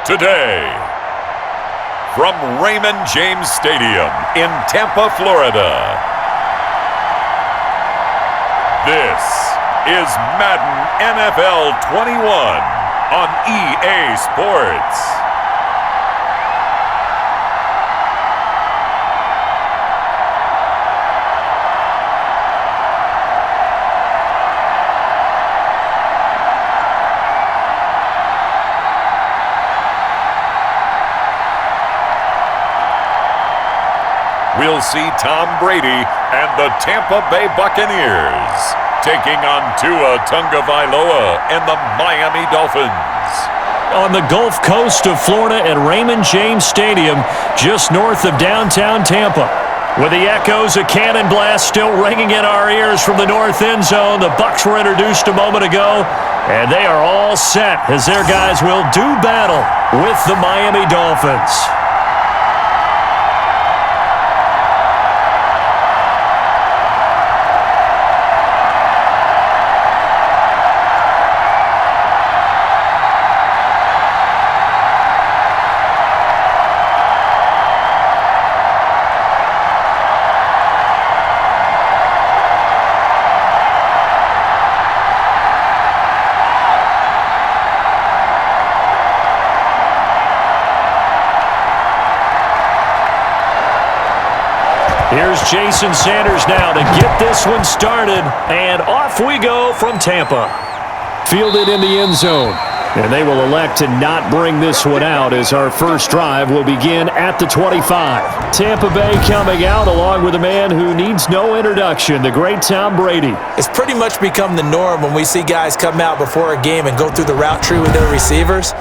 Today, from Raymond James Stadium in Tampa, Florida, this is Madden NFL 21 on EA Sports. We'll see Tom Brady and the Tampa Bay Buccaneers taking on Tua Tagovailoa and the Miami Dolphins. On the Gulf Coast of Florida at Raymond James Stadium, just north of downtown Tampa. With the echoes of cannon blast still ringing in our ears from the north end zone, the Bucs were introduced a moment ago, and they are all set as their guys will do battle with the Miami Dolphins. Here's Jason Sanders now to get this one started, and off we go from Tampa. Fielded in the end zone, and they will elect to not bring this one out as our first drive will begin at the 25. Tampa Bay coming out along with a man who needs no introduction, the great Tom Brady. It's pretty much become the norm when we see guys come out before a game and go through the route tree with their receivers.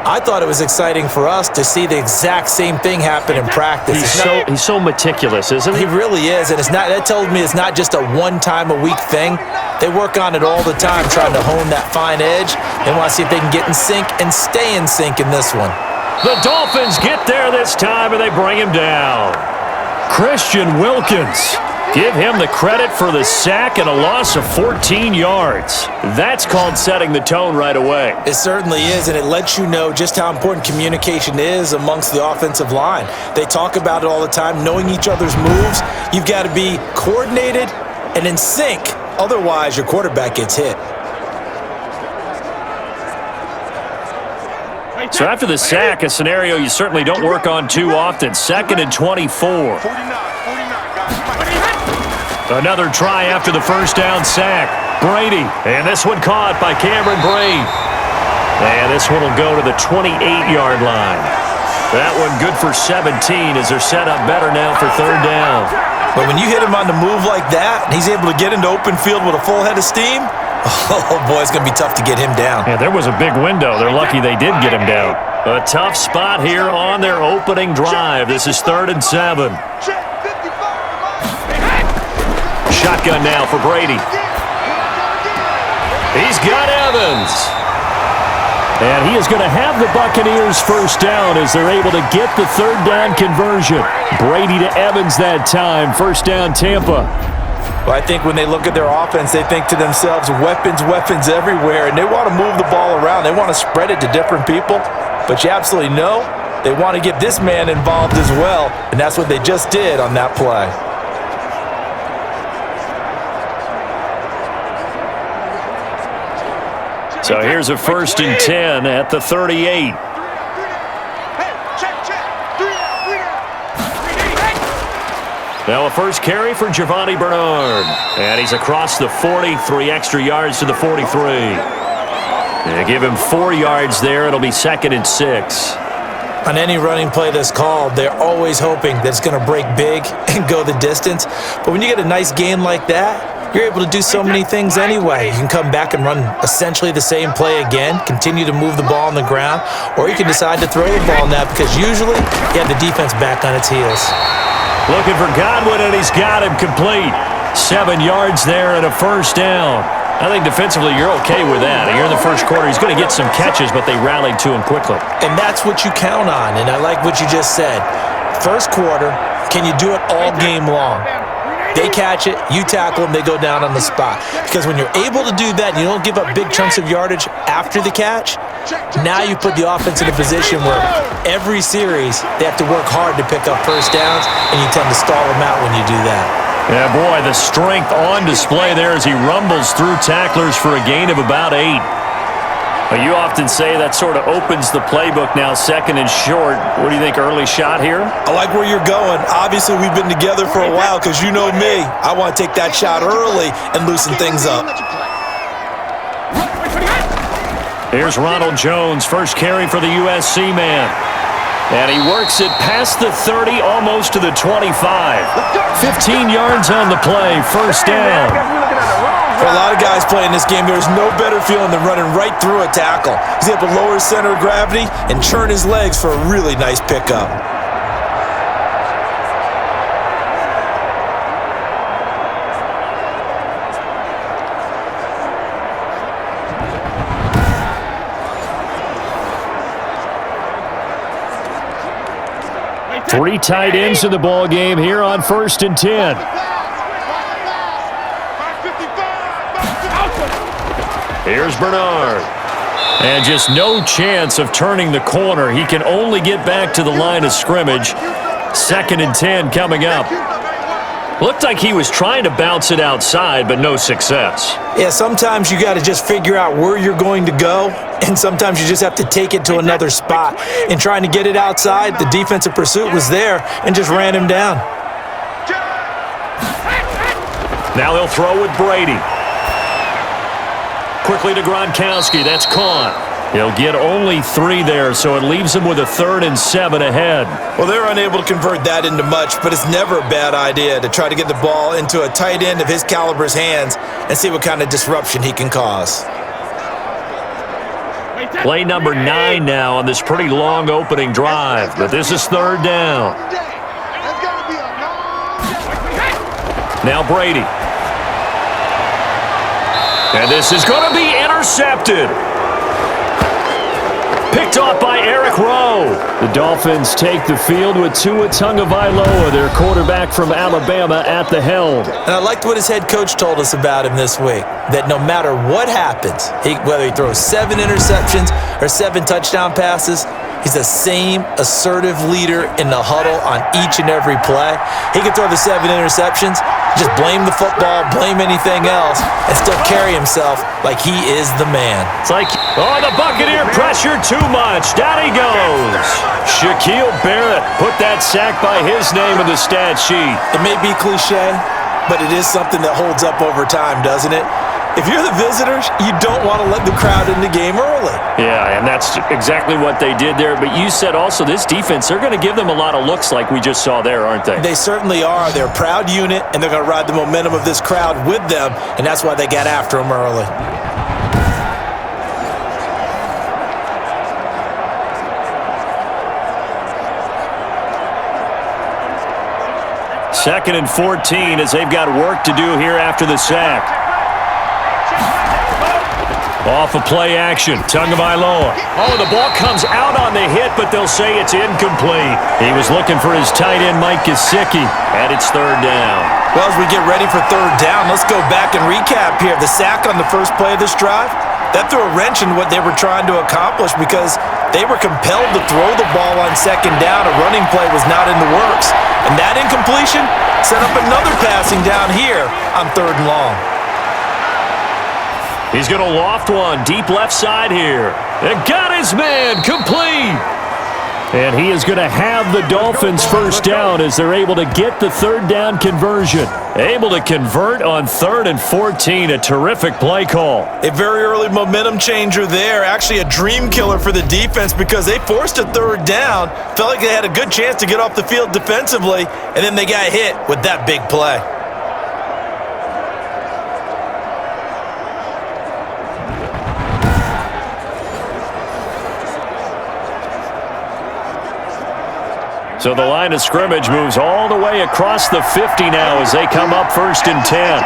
I thought it was exciting for us to see the exact same thing happen in practice. He's so meticulous, isn't he? He really is, and that tells me it's not just a one-time-a-week thing. They work on it all the time, trying to hone that fine edge. They want to see if they can get in sync and stay in sync in this one. The Dolphins get there this time, and they bring him down. Christian Wilkins. Give him the credit for the sack and a loss of 14 yards. That's called setting the tone right away. It certainly is, and it lets you know just how important communication is amongst the offensive line. They talk about it all the time, knowing each other's moves. You've got to be coordinated and in sync. Otherwise, your quarterback gets hit. So after the sack, a scenario you certainly don't work on too often. 2nd and 24. Another try after the first down sack. Brady, and this one caught by Cameron Brate. And this one will go to the 28-yard line. That one good for 17 as they're set up better now for third down. But when you hit him on the move like that, and he's able to get into open field with a full head of steam, oh boy, it's going to be tough to get him down. Yeah, there was a big window. They're lucky they did get him down. A tough spot here on their opening drive. This is 3rd and 7. Shotgun now for Brady. He's got Evans. And he is going to have the Buccaneers first down as they're able to get the third down conversion. Brady to Evans that time. First down, Tampa. Well, I think when they look at their offense, they think to themselves, weapons everywhere, and they want to move the ball around. They want to spread it to different people. But you absolutely know they want to get this man involved as well, and that's what they just did on that play. So here's a 1st and 10 at the 38. Now a first carry for Giovanni Bernard. And he's across the 40, 3 extra yards to the 43. They give him 4 yards there. It'll be 2nd and 6. On any running play that's called, they're always hoping that it's going to break big and go the distance. But when you get a nice gain like that, you're able to do so many things anyway. You can come back and run essentially the same play again, continue to move the ball on the ground, or you can decide to throw the ball now because usually you have the defense back on its heels. Looking for Godwin, and he's got him complete. 7 yards there and a first down. I think defensively you're okay with that. Here in the first quarter, he's going to get some catches, but they rallied to him quickly. And that's what you count on, and I like what you just said. First quarter, can you do it all game long? They catch it, you tackle them, they go down on the spot. Because when you're able to do that and you don't give up big chunks of yardage after the catch, now you put the offense in a position where every series they have to work hard to pick up first downs, and you tend to stall them out when you do that. Yeah, boy, the strength on display there as he rumbles through tacklers for a gain of about 8. Well, you often say that sort of opens the playbook now, second and short. What do you think, early shot here? I like where you're going. Obviously, we've been together for a while because you know me. I want to take that shot early and loosen things up. Here's Ronald Jones, first carry for the USC man. And he works it past the 30, almost to the 25. 15 yards on the play, first down. For a lot of guys playing this game, there's no better feeling than running right through a tackle. He's able to lower his center of gravity and churn his legs for a really nice pickup. Three tight ends in the ball game here on 1st and 10. Here's Bernard. And just no chance of turning the corner. He can only get back to the line of scrimmage. 2nd and 10 coming up. Looked like he was trying to bounce it outside, but no success. Yeah, sometimes you got to just figure out where you're going to go, and sometimes you just have to take it to another spot. In trying to get it outside, the defensive pursuit was there and just ran him down. Now they'll throw with Brady. Quickly to Gronkowski. That's caught. He'll get only 3 there, so it leaves him with a 3rd and 7 ahead. Well, they're unable to convert that into much, but it's never a bad idea to try to get the ball into a tight end of his caliber's hands and see what kind of disruption he can cause. Play number 9 now on this pretty long opening drive, but this is 3rd down. Now Brady. And this is going to be intercepted. Picked off by Eric Rowe. The Dolphins take the field with Tua Tagovailoa, their quarterback from Alabama, at the helm. And I liked what his head coach told us about him this week, that no matter what happens, whether he throws 7 interceptions or 7 touchdown passes, he's the same assertive leader in the huddle on each and every play. He can throw the 7 interceptions, just blame the football, blame anything else, and still carry himself like he is the man. It's like, oh, the Buccaneer pressure too much. Down he goes. Shaquille Barrett put that sack by his name in the stat sheet. It may be cliche, but it is something that holds up over time, doesn't it? If you're the visitors, you don't want to let the crowd in the game early. Yeah, and that's exactly what they did there. But you said also this defense, they're going to give them a lot of looks like we just saw there, aren't they? They certainly are. They're a proud unit, and they're going to ride the momentum of this crowd with them, and that's why they got after them early. Second and 14 as they've got work to do here after the sack. Off of play action, Tagovailoa. Oh, the ball comes out on the hit, but they'll say it's incomplete. He was looking for his tight end, Mike Gesicki, and it's 3rd down. Well, as we get ready for 3rd down, let's go back and recap here. The sack on the first play of this drive, that threw a wrench in what they were trying to accomplish because they were compelled to throw the ball on 2nd down. A running play was not in the works. And that incompletion set up another passing down here on 3rd and long. He's going to loft one deep left side here. And got his man complete. And he is going to have the Dolphins first down as they're able to get the 3rd down conversion. Able to convert on 3rd and 14. A terrific play call. A very early momentum changer there. Actually a dream killer for the defense because they forced a 3rd down. Felt like they had a good chance to get off the field defensively. And then they got hit with that big play. So the line of scrimmage moves all the way across the 50 now as they come up 1st and 10.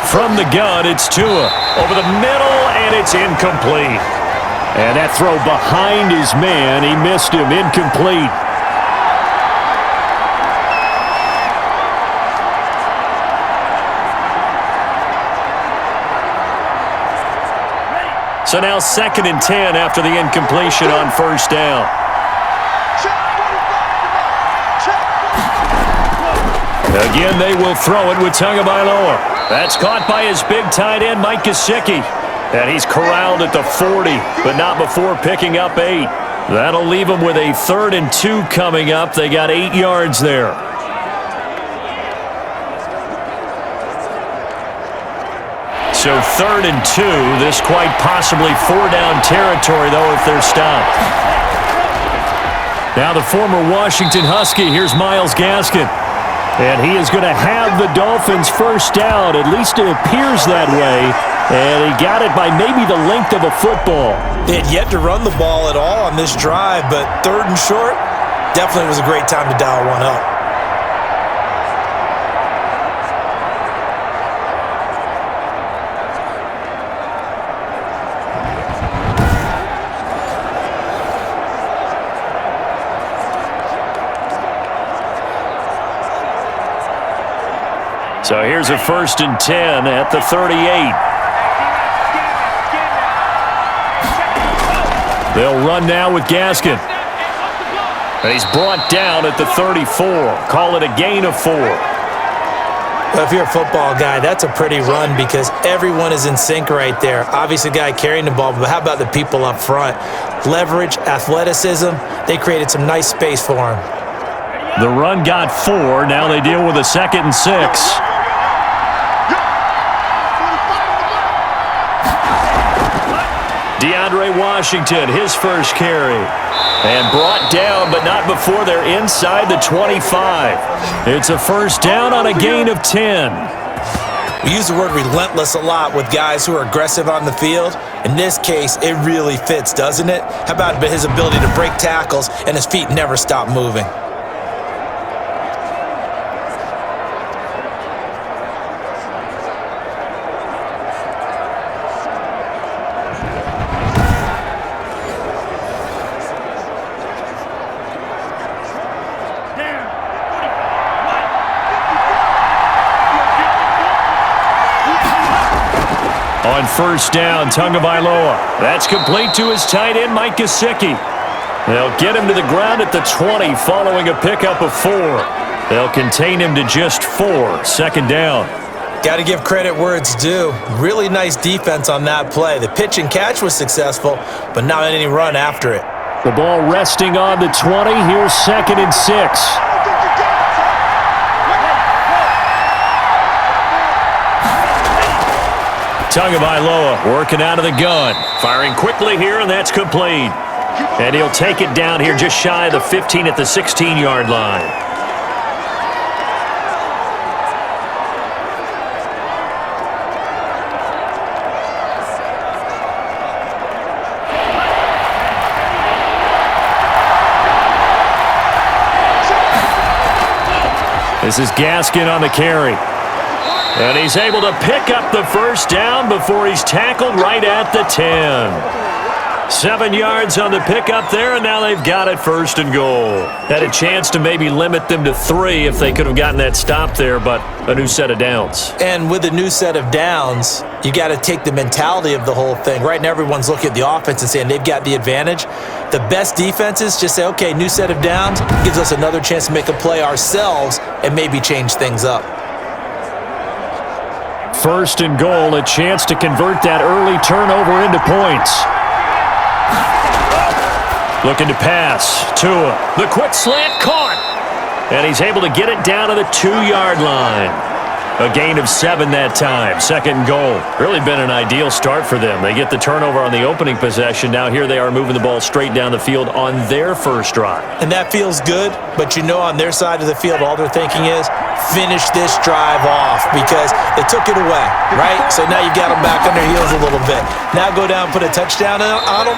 From the gun, it's Tua. Over the middle, and it's incomplete. And that throw behind his man, he missed him, incomplete. So now 2nd and 10 after the incompletion on first down. Again, they will throw it with Tagovailoa. That's caught by his big tight end, Mike Gesicki. And he's corralled at the 40, but not before picking up 8. That'll leave him with a 3rd and 2 coming up. They got 8 yards there. So 3rd and 2, this quite possibly 4-down territory, though, if they're stopped. Now the former Washington Husky, here's Myles Gaskin. And he is going to have the Dolphins first down, at least it appears that way. And he got it by maybe the length of a football. They had yet to run the ball at all on this drive, but 3rd and short, definitely was a great time to dial one up. So here's a 1st and 10 at the 38. They'll run now with Gaskin. And he's brought down at the 34. Call it a gain of 4. Well, if you're a football guy, that's a pretty run because everyone is in sync right there. Obviously, the guy carrying the ball, but how about the people up front? Leverage, athleticism, they created some nice space for him. The run got 4. Now they deal with a 2nd and 6. DeAndre Washington, his first carry. And brought down, but not before they're inside the 25. It's a first down on a gain of 10. We use the word relentless a lot with guys who are aggressive on the field. In this case, it really fits, doesn't it? How about his ability to break tackles and his feet never stop moving? On first down, Tagovailoa. That's complete to his tight end, Mike Gesicki. They'll get him to the ground at the 20 following a pickup of 4. They'll contain him to just 4. 2nd down. Got to give credit where it's due. Really nice defense on that play. The pitch and catch was successful, but not any run after it. The ball resting on the 20. Here's 2nd and 6. Tagovailoa working out of the gun. Firing quickly here, and that's complete. And he'll take it down here just shy of the 15 at the 16-yard line. This is Gaskin on the carry. And he's able to pick up the first down before he's tackled right at the 10. 7 yards on the pickup there, and now they've got it 1st and goal. Had a chance to maybe limit them to 3 if they could have gotten that stop there, but a new set of downs. And with a new set of downs, you got to take the mentality of the whole thing. Right now, everyone's looking at the offense and saying they've got the advantage. The best defenses just say, okay, new set of downs gives us another chance to make a play ourselves and maybe change things up. 1st and goal, a chance to convert that early turnover into points. Looking to pass. Tua. The quick slant caught. And he's able to get it down to the 2-yard line. A gain of 7 that time. 2nd and goal. Really been an ideal start for them. They get the turnover on the opening possession. Now here they are moving the ball straight down the field on their first drive. And that feels good, but you know on their side of the field, all they're thinking is, finish this drive off because they took it away, right? So now you've got them back on their heels a little bit. Now go down, put a touchdown on them.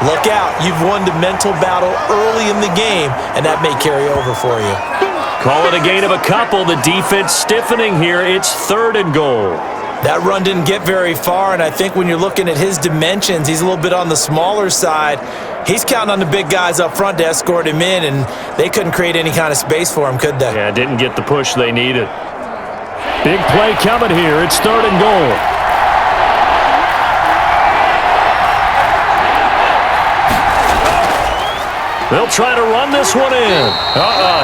Look out. You've won the mental battle early in the game, and that may carry over for you. Call it a gain of a couple. The defense stiffening here. It's 3rd and goal. That run didn't get very far, and I think when you're looking at his dimensions, he's a little bit on the smaller side. He's counting on the big guys up front to escort him in, and they couldn't create any kind of space for him, could they? Yeah, didn't get the push they needed. Big play coming here. It's 3rd and goal. They'll try to run this one in.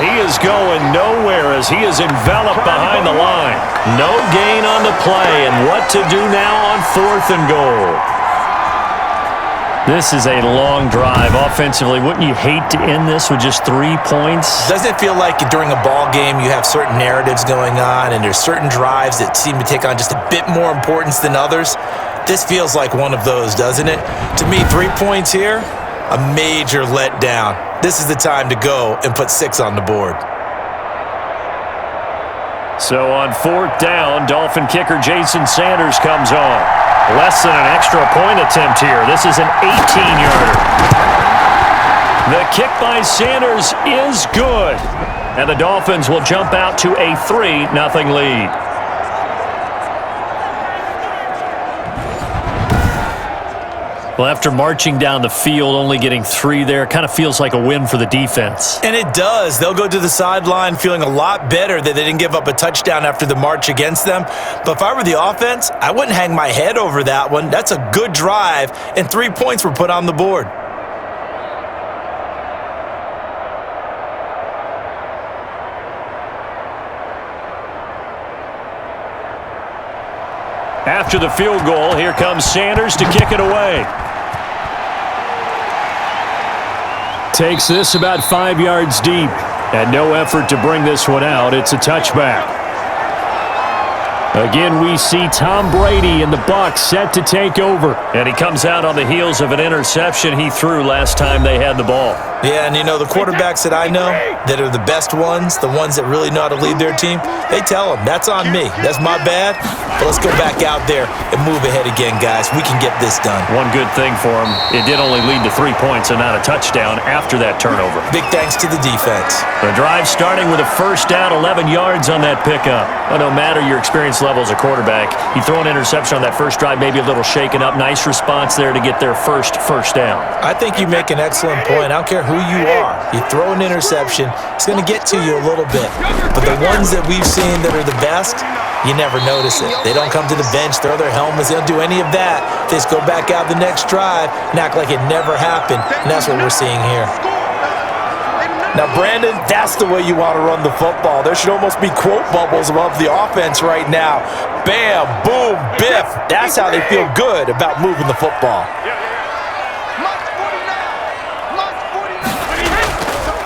He is going nowhere as he is enveloped behind the line. No gain on the play, and what to do now on 4th and goal. This is a long drive offensively. Wouldn't you hate to end this with just 3 points? Doesn't it feel like during a ball game you have certain narratives going on and there's certain drives that seem to take on just a bit more importance than others? This feels like one of those, doesn't it? To me, 3 points here, a major letdown. This is the time to go and put 6 on the board. So on 4th down, Dolphin kicker Jason Sanders comes on. Less than an extra point attempt here. This is an 18-yarder. The kick by Sanders is good. And the Dolphins will jump out to a 3-0 lead. Well, after marching down the field, only getting 3 there, kind of feels like a win for the defense. And it does. They'll go to the sideline feeling a lot better that they didn't give up a touchdown after the march against them. But if I were the offense, I wouldn't hang my head over that one. That's a good drive, and 3 points were put on the board. After the field goal, here comes Sanders to kick it away. Takes this about 5 yards deep, and no effort to bring this one out. It's a touchback. Again, we see Tom Brady and the BUCS set to take over. And he comes out on the heels of an interception he threw last time they had the ball. Yeah, and you know, the quarterbacks that I know that are the best ones, the ones that really know how to lead their team, they tell them, that's on me. That's my bad. But let's go back out there and move ahead again, guys. We can get this done. One good thing for him, it did only lead to 3 points and not a touchdown after that turnover. Big thanks to the defense. The drive starting with a 1st down, 11 yards on that pickup. Well, no matter your experience level as a quarterback, you throw an interception on that first drive, maybe a little shaken up. Nice response there to get their first down. I think you make an excellent point. I don't care who you are. You throw an interception, it's going to get to you a little bit. But the ones that we've seen that are the best, you never notice it. They don't come to the bench, throw their helmets. They don't do any of that. They just go back out the next drive and act like it never happened. And that's what we're seeing here. Now, Brandon, that's the way you want to run the football. There should almost be quote bubbles above the offense right now. Bam, boom, biff. That's how they feel good about moving the football.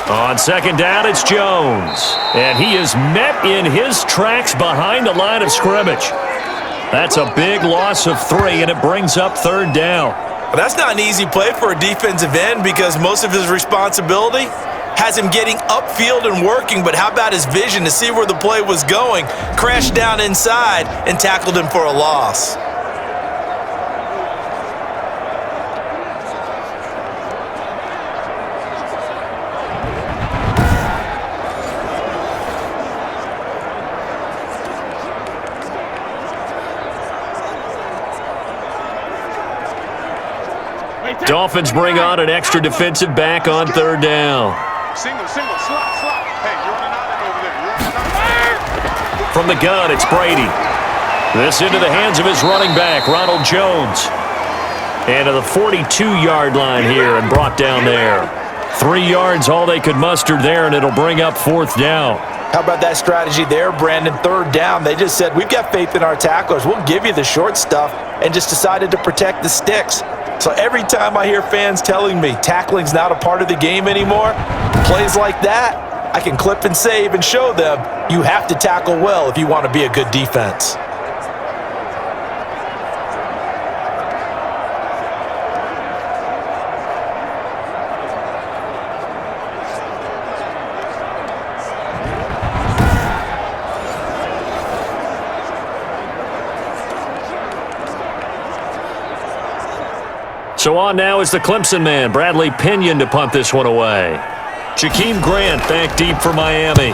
On 2nd down, it's Jones. And he is met in his tracks behind the line of scrimmage. That's a big loss of 3, and it brings up 3rd down. Well, that's not an easy play for a defensive end because most of his responsibility has him getting upfield and working, but how about his vision to see where the play was going? Crashed down inside and tackled him for a loss. Dolphins bring on an extra defensive back on 3rd down. Single, slot. Hey, you're on an island over there. From the gun, it's Brady. This into the hands of his running back, Ronald Jones. And to the 42-yard line here and brought down there. 3 yards, all they could muster there, and it'll bring up 4th down. How about that strategy there, Brandon? 3rd down, they just said, we've got faith in our tacklers. We'll give you the short stuff, and just decided to protect the sticks. So every time I hear fans telling me tackling's not a part of the game anymore, plays like that, I can clip and save and show them you have to tackle well if you want to be a good defense. So on now is the Clemson man, Bradley Pinion, to punt this one away. Jakeem Grant back deep for Miami.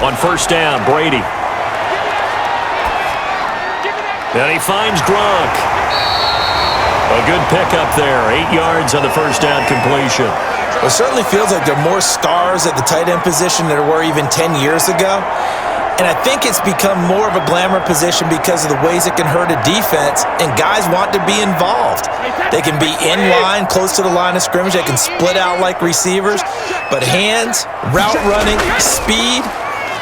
On first down, Brady. And he finds Gronk. A good pickup there. 8 yards on the first down completion. Well, it certainly feels like there are more stars at the tight end position than there were even 10 years ago. And I think it's become more of a glamour position because of the ways it can hurt a defense, and guys want to be involved. They can be in line, close to the line of scrimmage. They can split out like receivers. But hands, route running, speed,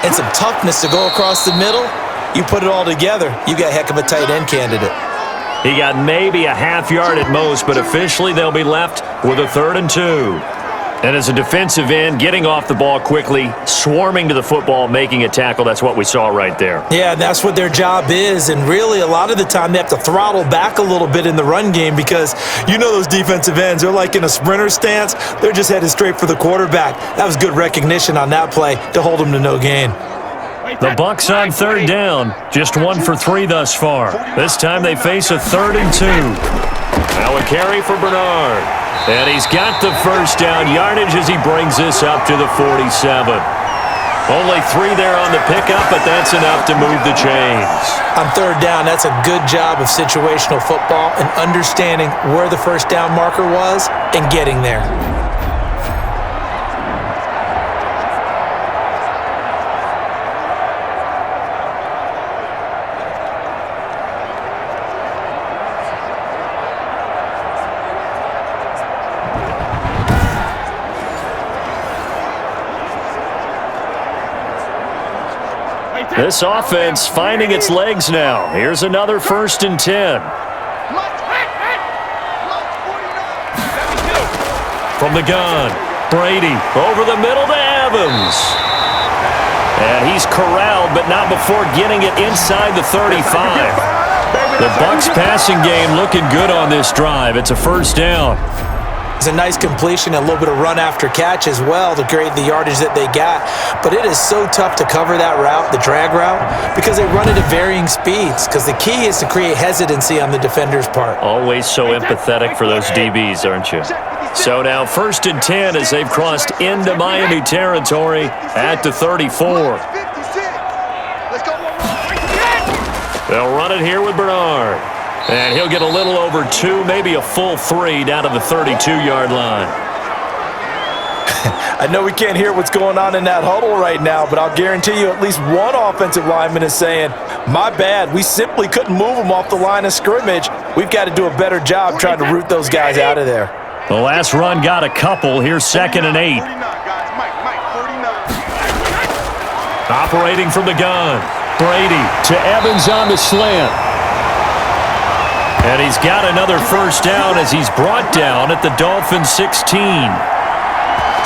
and some toughness to go across the middle, you put it all together, you got a heck of a tight end candidate. He got maybe a half yard at most, but officially they'll be left with a 3rd and 2. And as a defensive end, getting off the ball quickly, swarming to the football, making a tackle, that's what we saw right there. Yeah, that's what their job is. And really, a lot of the time, they have to throttle back a little bit in the run game because you know those defensive ends, they're like in a sprinter stance. They're just headed straight for the quarterback. That was good recognition on that play to hold them to no gain. The Bucs on 3rd down, just 1 for 3 thus far. This time they face a 3rd and 2. Now a carry for Bernard. And he's got the first down yardage as he brings this up to the 47. Only 3 there on the pickup, but that's enough to move the chains. On 3rd down, that's a good job of situational football and understanding where the first down marker was and getting there. This offense finding its legs now. Here's another 1st and 10. From the gun, Brady over the middle to Evans. And he's corralled, but not before getting it inside the 35. The Bucs passing game looking good on this drive. It's a 1st down. It's a nice completion and a little bit of run after catch as well to create the yardage that they got. But it is so tough to cover that route, the drag route, because they run it at varying speeds. Because the key is to create hesitancy on the defender's part. Always so empathetic for those DBs, aren't you? So now 1st and 10 as they've crossed into Miami territory at the 34. They'll run it here with Bernard. And he'll get a little over 2, maybe a full 3 down to the 32-yard line. I know we can't hear what's going on in that huddle right now, but I'll guarantee you at least one offensive lineman is saying, my bad, we simply couldn't move them off the line of scrimmage. We've got to do a better job trying to root those guys out of there. The last run got a couple. Here's 2nd and 8. Operating from the gun. Brady to Evans on the slant. And he's got another 1st down as he's brought down at the Dolphins 16.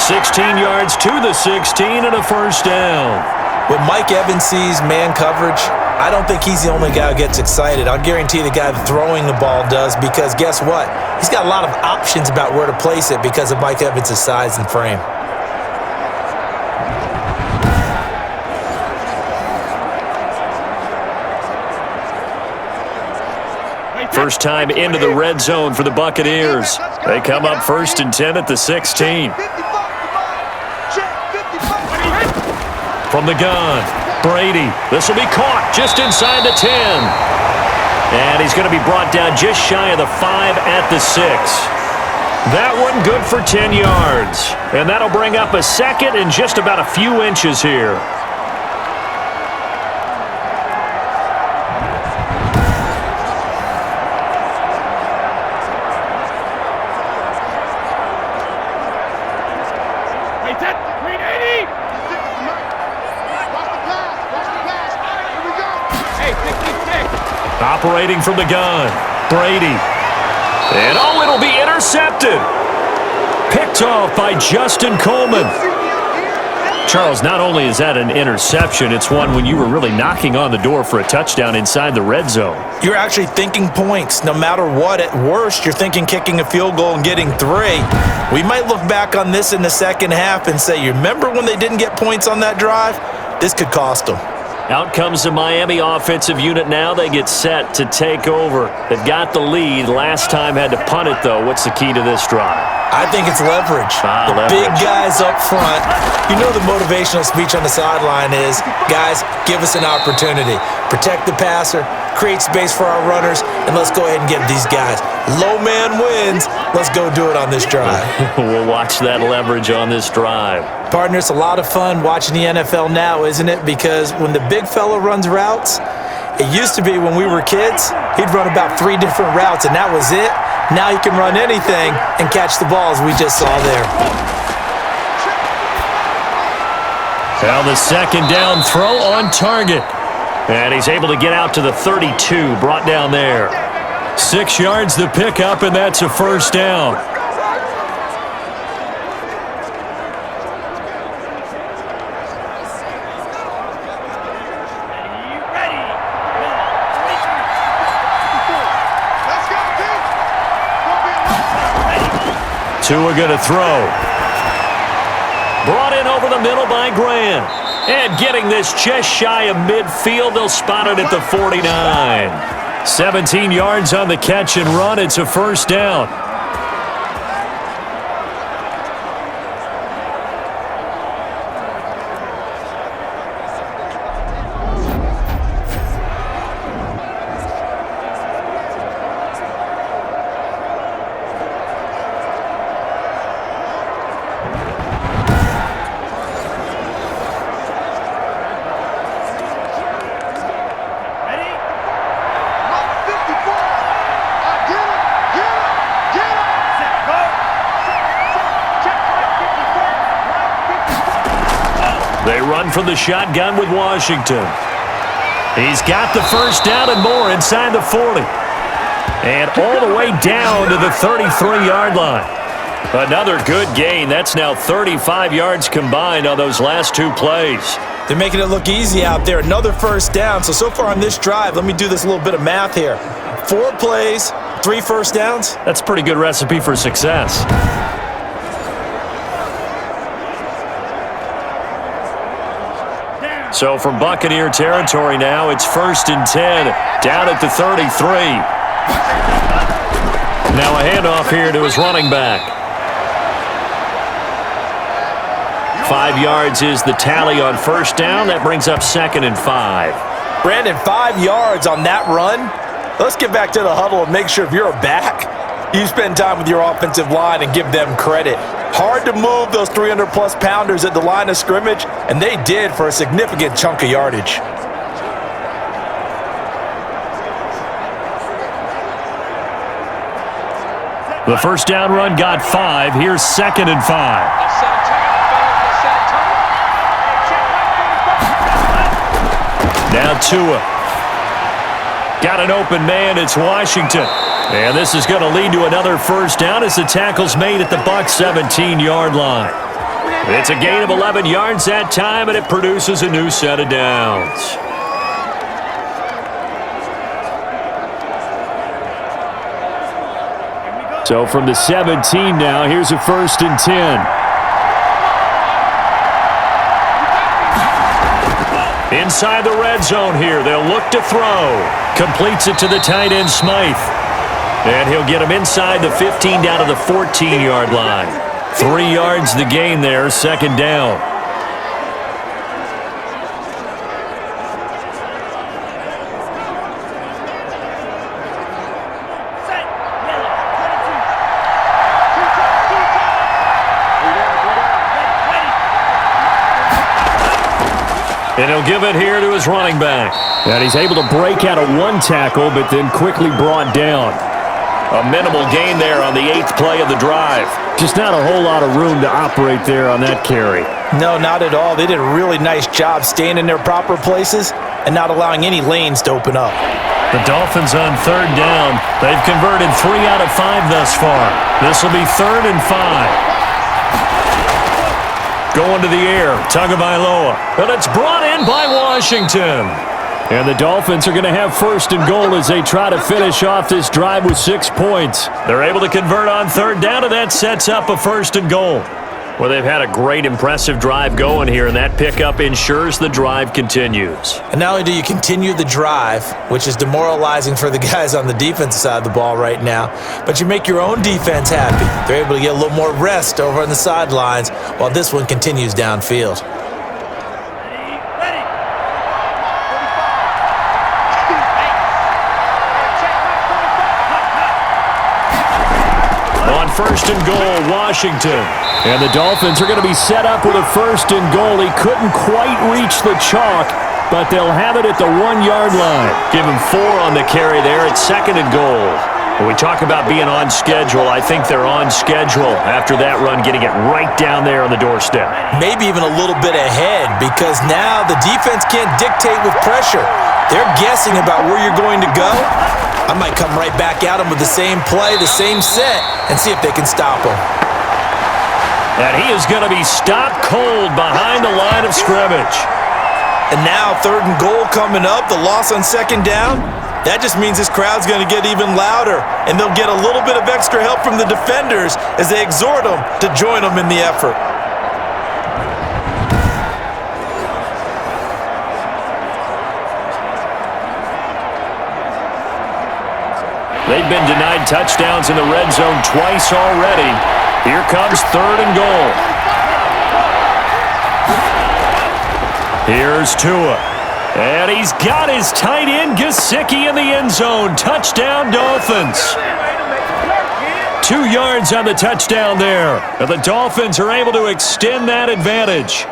16 yards to the 16 and a 1st down. When Mike Evans sees man coverage, I don't think he's the only guy who gets excited. I'll guarantee the guy throwing the ball does, because guess what? He's got a lot of options about where to place it because of Mike Evans' size and frame. First time into the red zone for the Buccaneers. They come up 1st and 10 at the 16. From the gun, Brady. This will be caught just inside the 10. And he's going to be brought down just shy of the 5 at the 6. That one good for 10 yards. And that'll bring up a 2nd and just about a few inches here. Operating from the gun, Brady. And it'll be intercepted. Picked off by Justin Coleman. Charles, not only is that an interception, it's one when you were really knocking on the door for a touchdown inside the red zone. You're actually thinking points. No matter what, at worst, you're thinking kicking a field goal and getting 3. We might look back on this in the second half and say, you remember when they didn't get points on that drive? This could cost them. Out comes the Miami offensive unit now. They get set to take over. They've got the lead. Last time had to punt it, though. What's the key to this drive? I think it's leverage. Leverage. Big guys up front. You know the motivational speech on the sideline is, guys, give us an opportunity. Protect the passer, create space for our runners, and let's go ahead and get these guys. Low man wins. Let's go do it on this drive. We'll watch that leverage on this drive. Partner, it's a lot of fun watching the NFL now, isn't it? Because when the big fella runs routes, it used to be when we were kids, he'd run about 3 different routes, and that was it. Now he can run anything and catch the balls we just saw there. Now the second down throw on target. And he's able to get out to the 32, brought down there. 6 yards the pickup, and that's a first down. Tua going to throw. Brought in over the middle by Grant. And getting this just shy of midfield, they'll spot it at the 49. 17 yards on the catch and run. It's a first down. They run from the shotgun with Washington. He's got the first down and more inside the 40. And all the way down to the 33-yard line. Another good gain. That's now 35 yards combined on those last 2 plays. They're making it look easy out there. Another first down. So far on this drive, let me do this little bit of math here. 4 plays, 3 first downs. That's a pretty good recipe for success. So from Buccaneer territory now, it's 1st and 10, down at the 33. Now a handoff here to his running back. 5 yards is the tally on first down. That brings up 2nd and 5. Brandon, 5 yards on that run. Let's get back to the huddle and make sure if you're a back, you spend time with your offensive line and give them credit. Hard to move those 300-plus pounders at the line of scrimmage, and they did for a significant chunk of yardage. The first down run got 5. Here's 2nd and 5. Now Tua. Got an open man. It's Washington. And this is going to lead to another first down as the tackle's made at the Bucs 17-yard line. It's a gain of 11 yards that time, and it produces a new set of downs. So from the 17 now, here's a 1st and 10. Inside the red zone here, they'll look to throw. Completes it to the tight end, Smythe. And he'll get him inside the 15 down to the 14-yard line. 3 yards the gain there, 2nd down. And he'll give it here to his running back. And he's able to break out of 1 tackle, but then quickly brought down. A minimal gain there on the 8th play of the drive. Just not a whole lot of room to operate there on that carry. No, not at all. They did a really nice job staying in their proper places and not allowing any lanes to open up. The Dolphins on 3rd down. They've converted 3 out of 5 thus far. This will be 3rd and 5. Going to the air, Tagovailoa. And it's brought in by Washington. And the Dolphins are going to have 1st and goal as they try to finish off this drive with 6 points. They're able to convert on 3rd down, and that sets up a 1st and goal. Well, they've had a great, impressive drive going here, and that pickup ensures the drive continues. And not only do you continue the drive, which is demoralizing for the guys on the defensive side of the ball right now, but you make your own defense happy. They're able to get a little more rest over on the sidelines while this one continues downfield. On first and goal, Washington. And the Dolphins are going to be set up with a first and goal. He couldn't quite reach the chalk, but they'll have it at the 1-yard line. Give him 4 on the carry there at second and goal. When we talk about being on schedule, I think they're on schedule after that run, getting it right down there on the doorstep. Maybe even a little bit ahead, because now the defense can't dictate with pressure. They're guessing about where you're going to go. I might come right back at them with the same play, the same set, and see if they can stop them. And he is going to be stopped cold behind the line of scrimmage. And now third and goal coming up, the loss on second down. That just means this crowd's going to get even louder, and they'll get a little bit of extra help from the defenders as they exhort them to join them in the effort. They've been denied touchdowns in the red zone twice already. Here comes third and goal. Here's Tua. And he's got his tight end Gesicki in the end zone. Touchdown, Dolphins. 2 yards on the touchdown there. And the Dolphins are able to extend that advantage.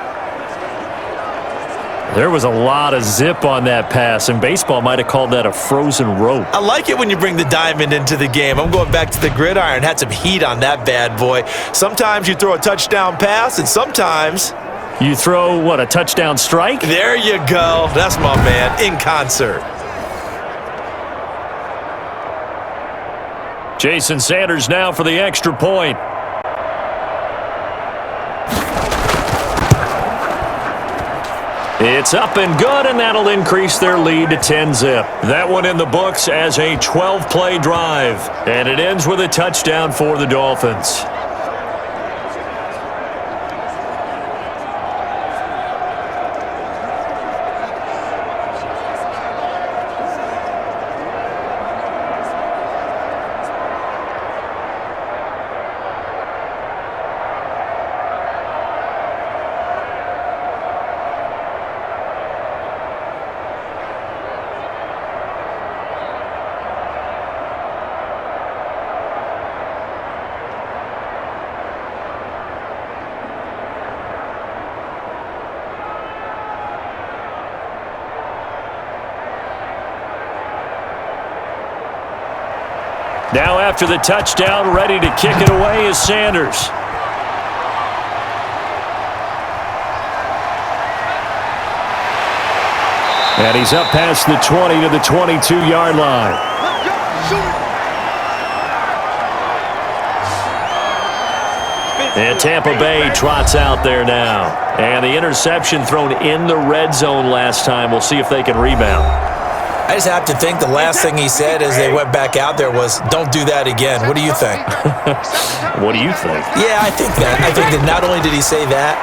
There was a lot of zip on that pass, and baseball might have called that a frozen rope. I like it when you bring the diamond into the game. I'm going back to the gridiron. Had some heat on that bad boy. Sometimes you throw a touchdown pass, and sometimes you throw, what, a touchdown strike? There you go. That's my man, in concert. Jason Sanders now for the extra point. It's up and good, and that'll increase their lead to 10-zip. That one in the books as a 12-play drive, and it ends with a touchdown for the Dolphins. Now after the touchdown, ready to kick it away is Sanders. And he's up past the 20 to the 22-yard line. And Tampa Bay trots out there now. And the interception thrown in the red zone last time. We'll see if they can rebound. I just have to think the last thing he said as they went back out there was, don't do that again. What do you think? What do you think? Yeah, I think that. I think that not only did he say that,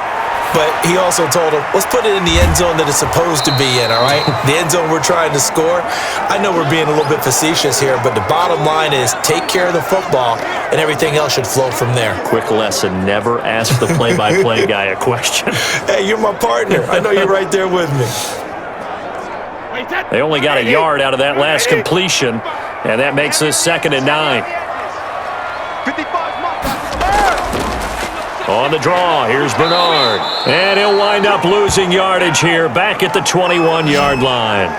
but he also told him, let's put it in the end zone that it's supposed to be in, all right? The end zone we're trying to score. I know we're being a little bit facetious here, but the bottom line is take care of the football, and everything else should flow from there. Quick lesson, never ask the play-by-play guy a question. Hey, you're my partner. I know you're right there with me. They only got a yard out of that last completion, and that makes this 2nd and 9. On the draw, here's Bernard. And he'll wind up losing yardage here, back at the 21-yard line.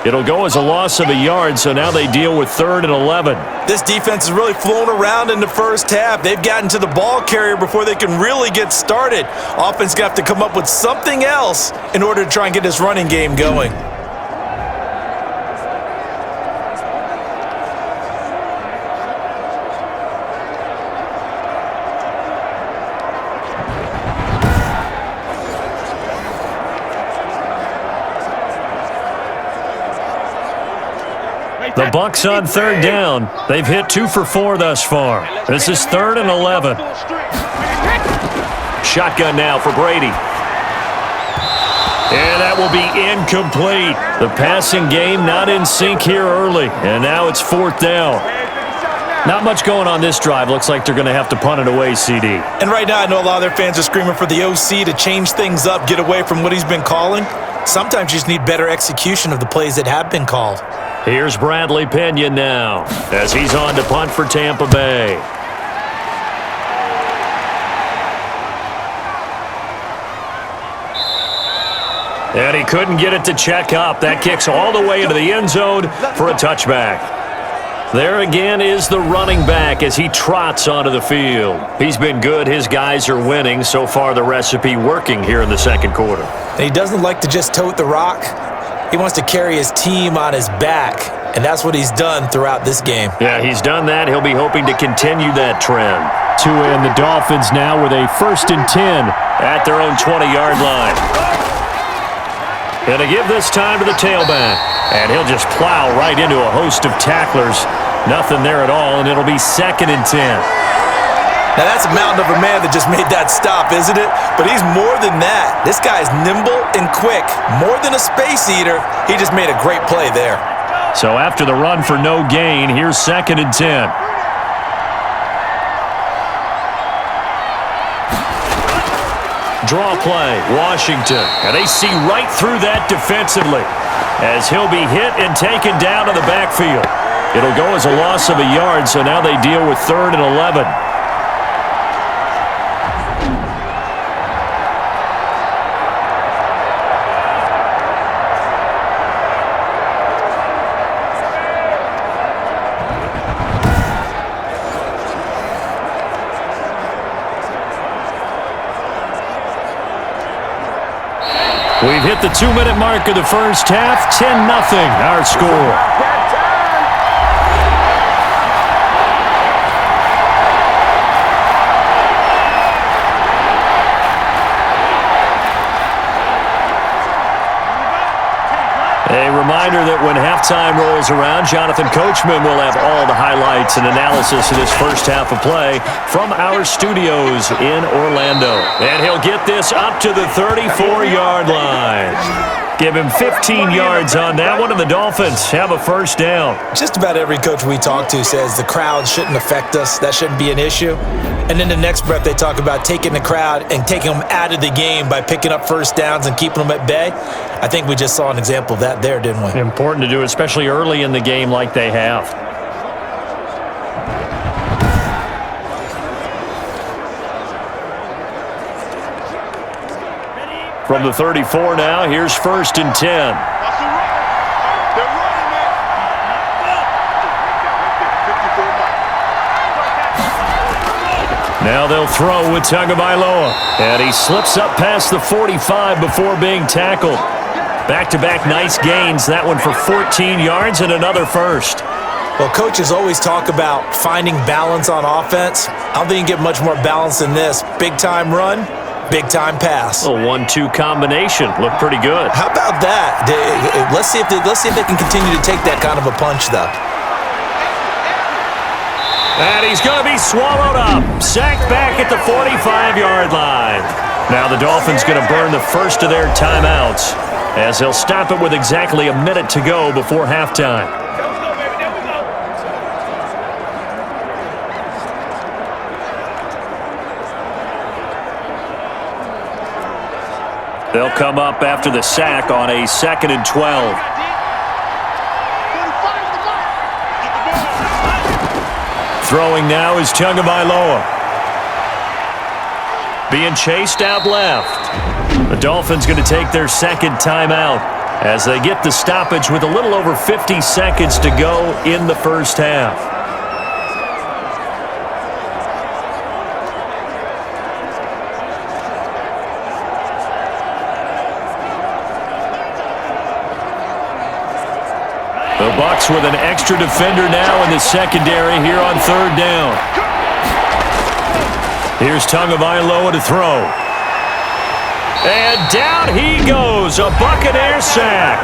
It'll go as a loss of a yard, so now they deal with 3rd and 11. This defense has really flown around in the first half. They've gotten to the ball carrier before they can really get started. Offense got to come up with something else in order to try and get this running game going. The Bucs on 3rd down. They've hit 2 for 4 thus far. This is 3rd and 11. Shotgun now for Brady. And that will be incomplete. The passing game not in sync here early. And now it's 4th down. Not much going on this drive. Looks like they're going to have to punt it away, CD. And right now I know a lot of their fans are screaming for the OC to change things up, get away from what he's been calling. Sometimes you just need better execution of the plays that have been called. Here's Bradley Pena now as he's on to punt for Tampa Bay. And he couldn't get it to check up. That kicks all the way into the end zone for a touchback. There again is the running back as he trots onto the field. He's been good. His guys are winning. So far, the recipe working here in the second quarter. And he doesn't like to just tote the rock. He wants to carry his team on his back, and that's what he's done throughout this game. Yeah, he's done that. He'll be hoping to continue that trend. And the Dolphins now with a 1st and 10 at their own 20-yard line. And to give this time to the tailback. And he'll just plow right into a host of tacklers. Nothing there at all, and it'll be 2nd and 10. Now that's a mountain of a man that just made that stop, isn't it? But he's more than that. This guy's nimble and quick. More than a space eater. He just made a great play there. So after the run for no gain, here's 2nd and 10. Draw play, Washington. And they see right through that defensively as he'll be hit and taken down to the backfield. It'll go as a loss of a yard, so now they deal with 3rd and 11. We've hit the 2-minute mark of the first half. 10-0 our score. A reminder that when halftime rolls around, Jonathan Coachman will have all the highlights and analysis of this first half of play from our studios in Orlando. And he'll get this up to the 34-yard line. Give him 15 yards on that one, and the Dolphins have a 1st down. Just about every coach we talk to says the crowd shouldn't affect us. That shouldn't be an issue. And in the next breath, they talk about taking the crowd and taking them out of the game by picking up 1st downs and keeping them at bay. I think we just saw an example of that there, didn't we? Important to do, especially early in the game like they have. From the 34 now, here's 1st and 10. Now they'll throw with Tagovailoa. And he slips up past the 45 before being tackled. Back-to-back nice gains. That one for 14 yards and another 1st. Well, coaches always talk about finding balance on offense. I don't think you can get much more balance than this. Big-time run, big-time pass. A 1-2 combination. Looked pretty good. How about that? Let's see if they can continue to take that kind of a punch, though. And he's going to be swallowed up. Sacked back at the 45-yard line. Now the Dolphins going to burn the first of their timeouts as they'll stop it with exactly a minute to go before halftime. They'll come up after the sack on a 2nd and 12. Throwing now is Tagovailoa. Being chased out left. The Dolphins going to take their 2nd timeout as they get the stoppage with a little over 50 seconds to go in the first half. The Bucs with an extra defender now in the secondary here on 3rd down. Here's Tagovailoa to throw. And down he goes, a Buccaneer sack.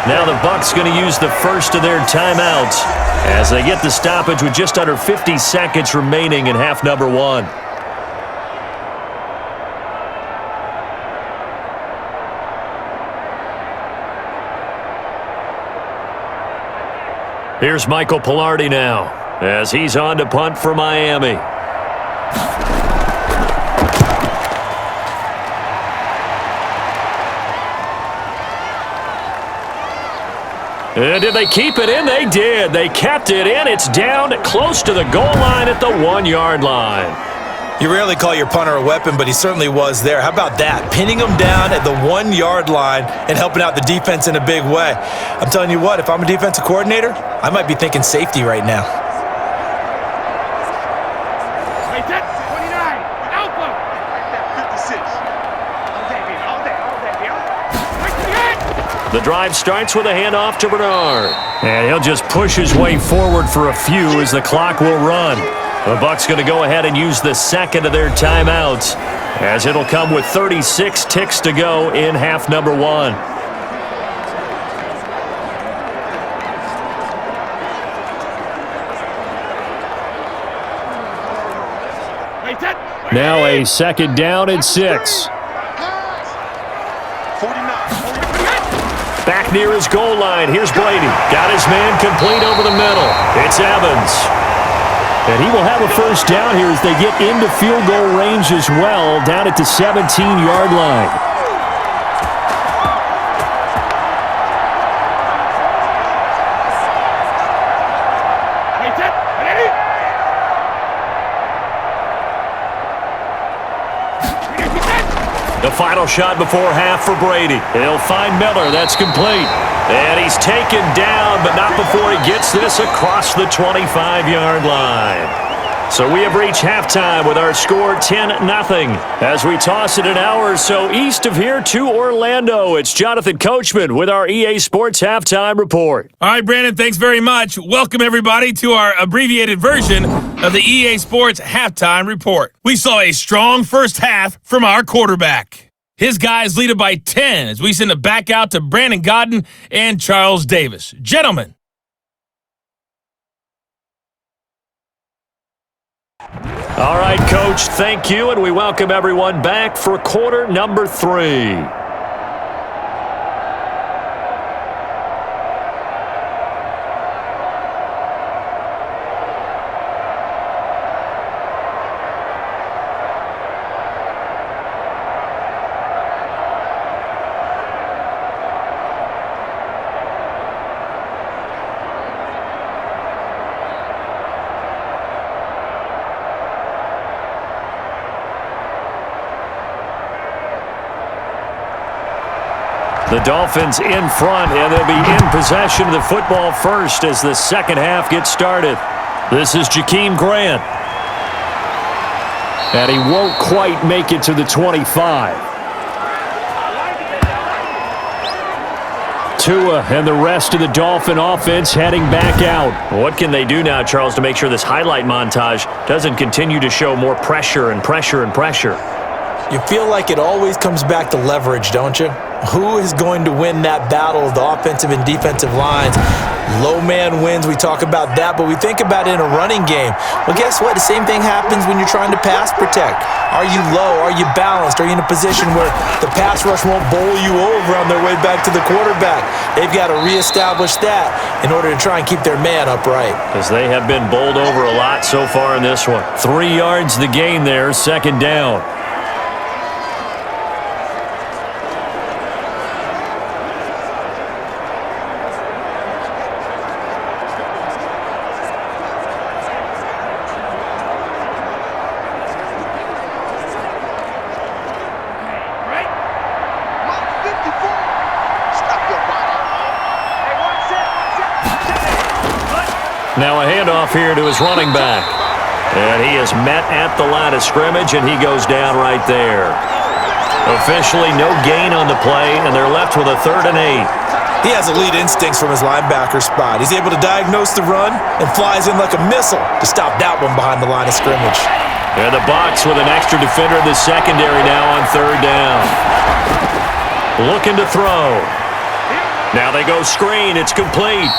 Now the Bucs going to use the first of their timeouts as they get the stoppage with just under 50 seconds remaining in half number 1. Here's Michael Pilardi now as he's on to punt for Miami. And did they keep it in? They did. They kept it in. It's down close to the goal line at the 1-yard line. You rarely call your punter a weapon, but he certainly was there. How about that? Pinning him down at the 1-yard line and helping out the defense in a big way. I'm telling you what, if I'm a defensive coordinator, I might be thinking safety right now. Wait, that's 29. Alpha. 56. The drive starts with a handoff to Bernard. And he'll just push his way forward for a few as the clock will run. The Bucs going to go ahead and use the second of their timeouts, as it'll come with 36 ticks to go in half number 1. Now a second down and 6. 49. Back near his goal line. Here's Brady. Got his man complete over the middle. It's Evans. And he will have a first down here as they get into field goal range as well, down at the 17-yard line. The final shot before half for Brady. He'll find Miller. That's complete. And he's taken down, but not before he gets this across the 25-yard line. So we have reached halftime with our score 10-0. As we toss it an hour or so east of here to Orlando, it's Jonathan Coachman with our EA Sports Halftime Report. All right, Brandon, thanks very much. Welcome, everybody, to our abbreviated version of the EA Sports Halftime Report. We saw a strong first half from our quarterback. His guys lead it by 10 as we send it back out to Brandon Godden and Charles Davis. Gentlemen. All right, Coach, thank you, and we welcome everyone back for quarter number 3. The Dolphins in front, and they'll be in possession of the football first as the second half gets started. This is Jakeem Grant. And he won't quite make it to the 25. Tua and the rest of the Dolphin offense heading back out. What can they do now, Charles, to make sure this highlight montage doesn't continue to show more pressure and pressure and pressure? You feel like it always comes back to leverage, don't you? Who is going to win that battle of the offensive and defensive lines? Low man wins. We talk about that, but we think about it in a running game. Well, guess what? The same thing happens when you're trying to pass protect. Are you low? Are you balanced? Are you in a position where the pass rush won't bowl you over on their way back to the quarterback? They've got to reestablish that in order to try and keep their man upright. Because they have been bowled over a lot so far in this one. 3 yards the gain there, second down. Now a handoff here to his running back. And he is met at the line of scrimmage, and he goes down right there. Officially no gain on the play, and they're left with a 3rd and 8. He has elite instincts from his linebacker spot. He's able to diagnose the run and flies in like a missile to stop that one behind the line of scrimmage. And the Bucs with an extra defender in the secondary now on 3rd down. Looking to throw. Now they go screen. It's complete.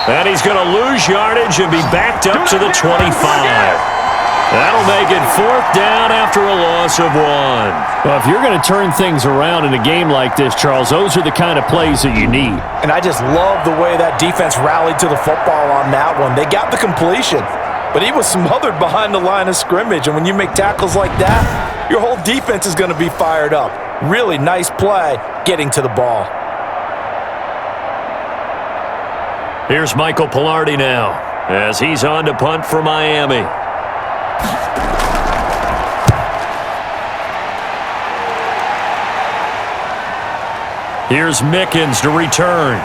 And he's going to lose yardage and be backed up to the 25. That'll make it 4th down after a loss of 1. Well, if you're going to turn things around in a game like this, Charles, those are the kind of plays that you need. And I just love the way that defense rallied to the football on that one. They got the completion, but he was smothered behind the line of scrimmage. And when you make tackles like that, your whole defense is going to be fired up. Really nice play getting to the ball. Here's Michael Pilardi now as he's on to punt for Miami. Here's Mickens to return.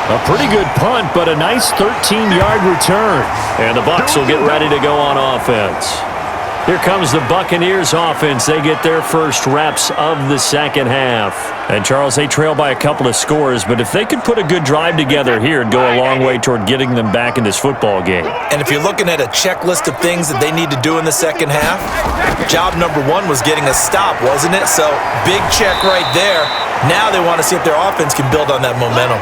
A pretty good punt, but a nice 13-yard return. And the Bucs will get ready to go on offense. Here comes the Buccaneers offense. They get their first reps of the second half. And, Charles, they trail by a couple of scores, but if they could put a good drive together here, it'd go a long way toward getting them back in this football game. And if you're looking at a checklist of things that they need to do in the second half, job number 1 was getting a stop, wasn't it? So, big check right there. Now they want to see if their offense can build on that momentum.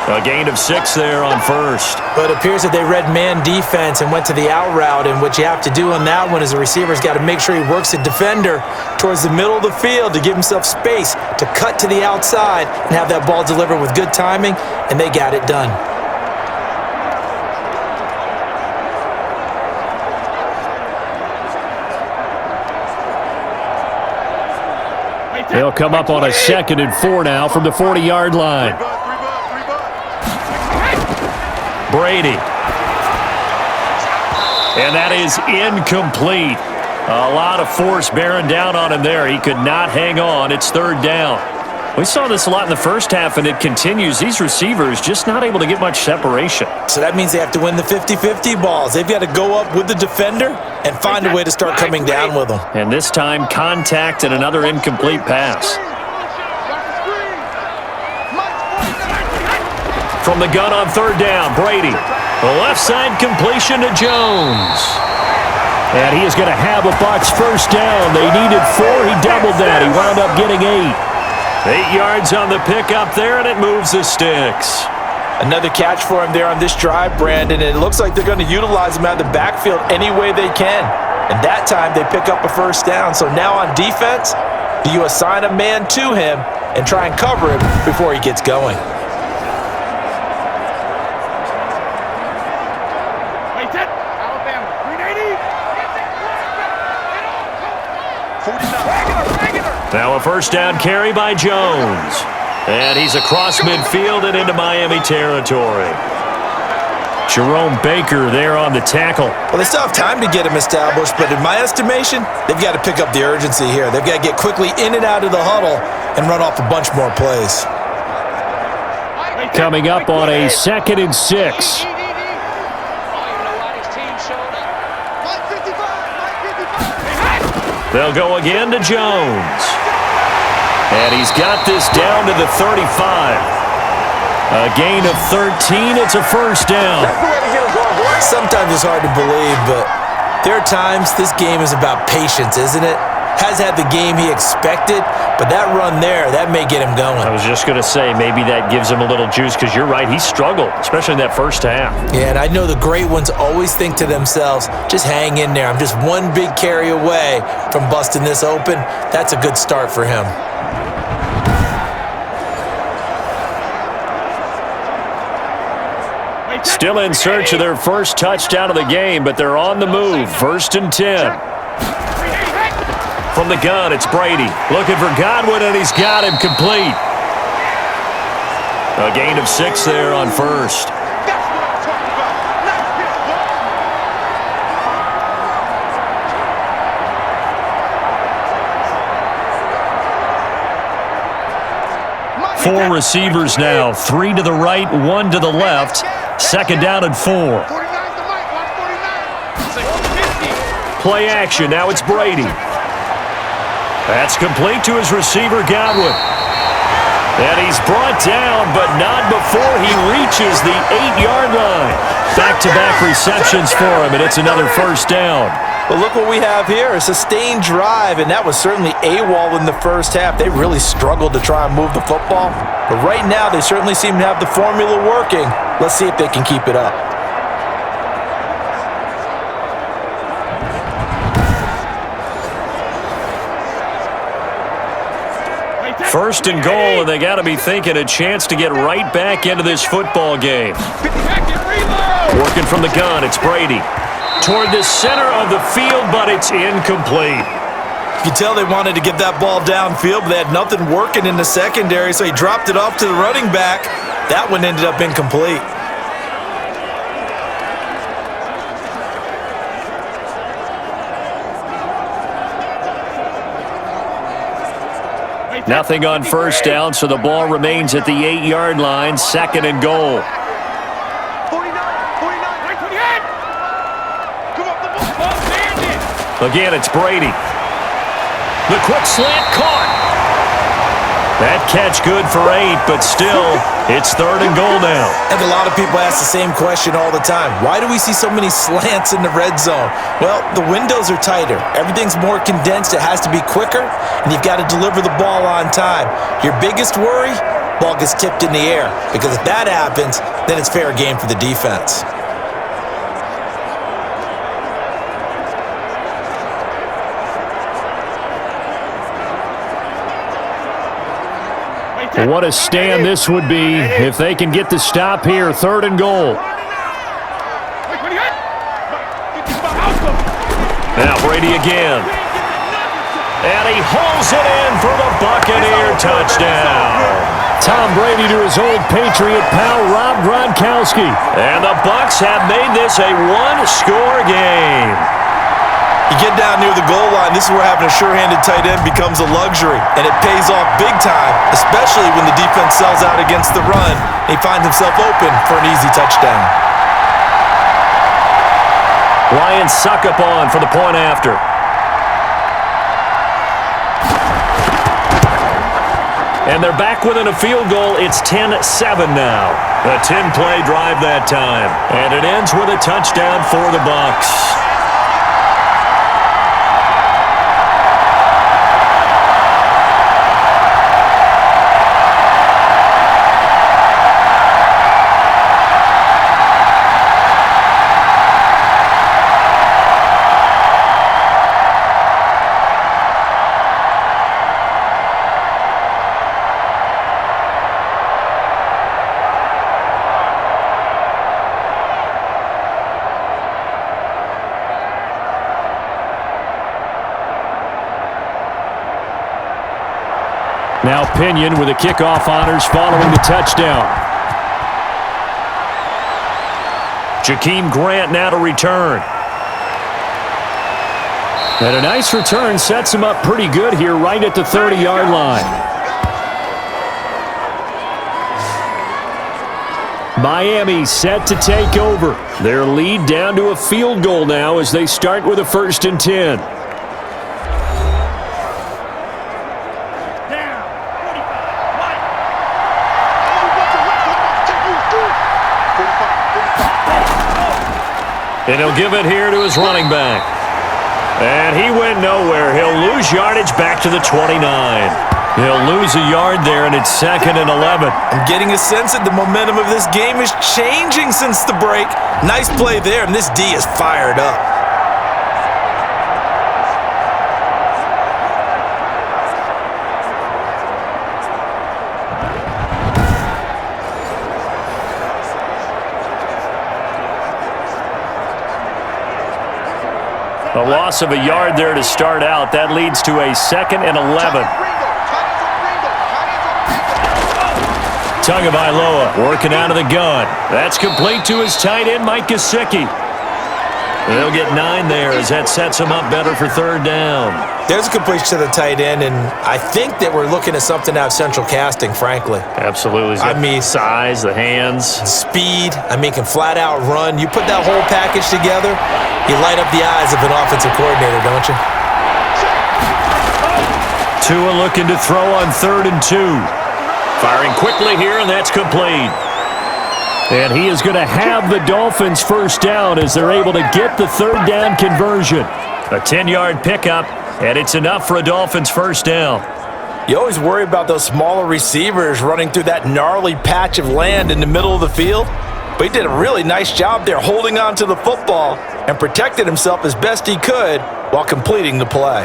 A gain of 6 there on first. But it appears that they read man defense and went to the out route, and what you have to do on that one is the receiver's got to make sure he works the defender towards the middle of the field to give himself space to cut to the outside and have that ball delivered with good timing, and they got it done. They'll come up on a 2nd and 4 now from the 40-yard line. Brady. And that is incomplete. A lot of force bearing down on him there. He could not hang on. It's 3rd down. We saw this a lot in the first half, and it continues. These receivers just not able to get much separation. So that means they have to win the 50-50 balls. They've got to go up with the defender and find a way to start coming down with them. And this time, contact and another incomplete pass. From the gun on 3rd down, Brady. The left side completion to Jones. And he is going to have a Bucs first down. They needed 4. He doubled that. He wound up getting 8. 8 yards on the pickup there, and it moves the sticks. Another catch for him there on this drive, Brandon. And it looks like they're going to utilize him out of the backfield any way they can. And that time they pick up a first down. So now on defense, do you assign a man to him and try and cover him before he gets going? Now a first down carry by Jones. And he's across midfield and into Miami territory. Jerome Baker there on the tackle. Well, they still have time to get him established, but in my estimation, they've got to pick up the urgency here. They've got to get quickly in and out of the huddle and run off a bunch more plays. Coming up on a 2nd and 6. They'll go again to Jones. And he's got this down to the 35. A gain of 13. It's a first down. Sometimes it's hard to believe, but there are times this game is about patience, isn't it? Has had the game he expected, but that run there, that may get him going. I was just going to say, maybe that gives him a little juice, because you're right, he struggled, especially in that first half. Yeah, and I know the great ones always think to themselves, just hang in there. I'm just one big carry away from busting this open. That's a good start for him. Still in search of their first touchdown of the game, but they're on the move. 1st and 10. From the gun, it's Brady. Looking for Godwin, and he's got him complete. A gain of 6 there on first. Four receivers now. 3 to the right, 1 to the left. 2nd down and 4. Play action. Now it's Brady. That's complete to his receiver, Godwin. And he's brought down, but not before he reaches the 8-yard line. Back-to-back receptions for him, and it's another first down. Well, look what we have here, a sustained drive, and that was certainly AWOL in the first half. They really struggled to try and move the football. But right now, they certainly seem to have the formula working. Let's see if they can keep it up. First and goal, and they got to be thinking a chance to get right back into this football game. Working from the gun, it's Brady. Toward the center of the field, but it's incomplete. You can tell they wanted to get that ball downfield, but they had nothing working in the secondary, so he dropped it off to the running back. That one ended up incomplete. Nothing on first down, so the ball remains at the 8-yard line, second and goal. 49, 28. Come on, the ball. Again, it's Brady. The quick slant caught. That catch good for 8, but still, it's third and goal now. And a lot of people ask the same question all the time. Why do we see so many slants in the red zone? Well, the windows are tighter. Everything's more condensed. It has to be quicker, and you've got to deliver the ball on time. Your biggest worry? Ball gets tipped in the air, because if that happens, then it's fair game for the defense. What a stand this would be if they can get the stop here, third and goal. Now Brady again. And he hauls it in for the Buccaneer touchdown. Tom Brady to his old Patriot pal, Rob Gronkowski. And the Bucs have made this a one-score game. You get down near the goal line, this is where having a sure-handed tight end becomes a luxury, and it pays off big time, especially when the defense sells out against the run, and he finds himself open for an easy touchdown. Lions suck up on for the point after. And they're back within a field goal. It's 10-7 now. A 10-play drive that time. And it ends with a touchdown for the Bucs. Now Pinion with the kickoff honors following the touchdown. Jakeem Grant now to return. And a nice return sets him up pretty good here right at the 30-yard line. Miami set to take over. Their lead down to a field goal now as they start with a 1st and 10. And he'll give it here to his running back. And he went nowhere. He'll lose yardage back to the 29. He'll lose a yard there, and it's 2nd and 11. I'm getting a sense that the momentum of this game is changing since the break. Nice play there, and this D is fired up. A loss of a yard there to start out. That leads to a 2nd and 11. Tagovailoa working out of the gun. That's complete to his tight end, Mike Gesicki. They'll get 9 there as that sets him up better for 3rd down. There's a completion to the tight end, and I think that we're looking at something out of central casting, frankly. Absolutely. I mean, size, the hands. Speed, can flat out run. You put that whole package together, you light up the eyes of an offensive coordinator, don't you? Tua looking to throw on 3rd and 2. Firing quickly here, and that's complete. And he is going to have the Dolphins first down as they're able to get the 3rd down conversion. A 10-yard pickup, and it's enough for a Dolphins first down. You always worry about those smaller receivers running through that gnarly patch of land in the middle of the field. But he did a really nice job there holding on to the football and protected himself as best he could while completing the play.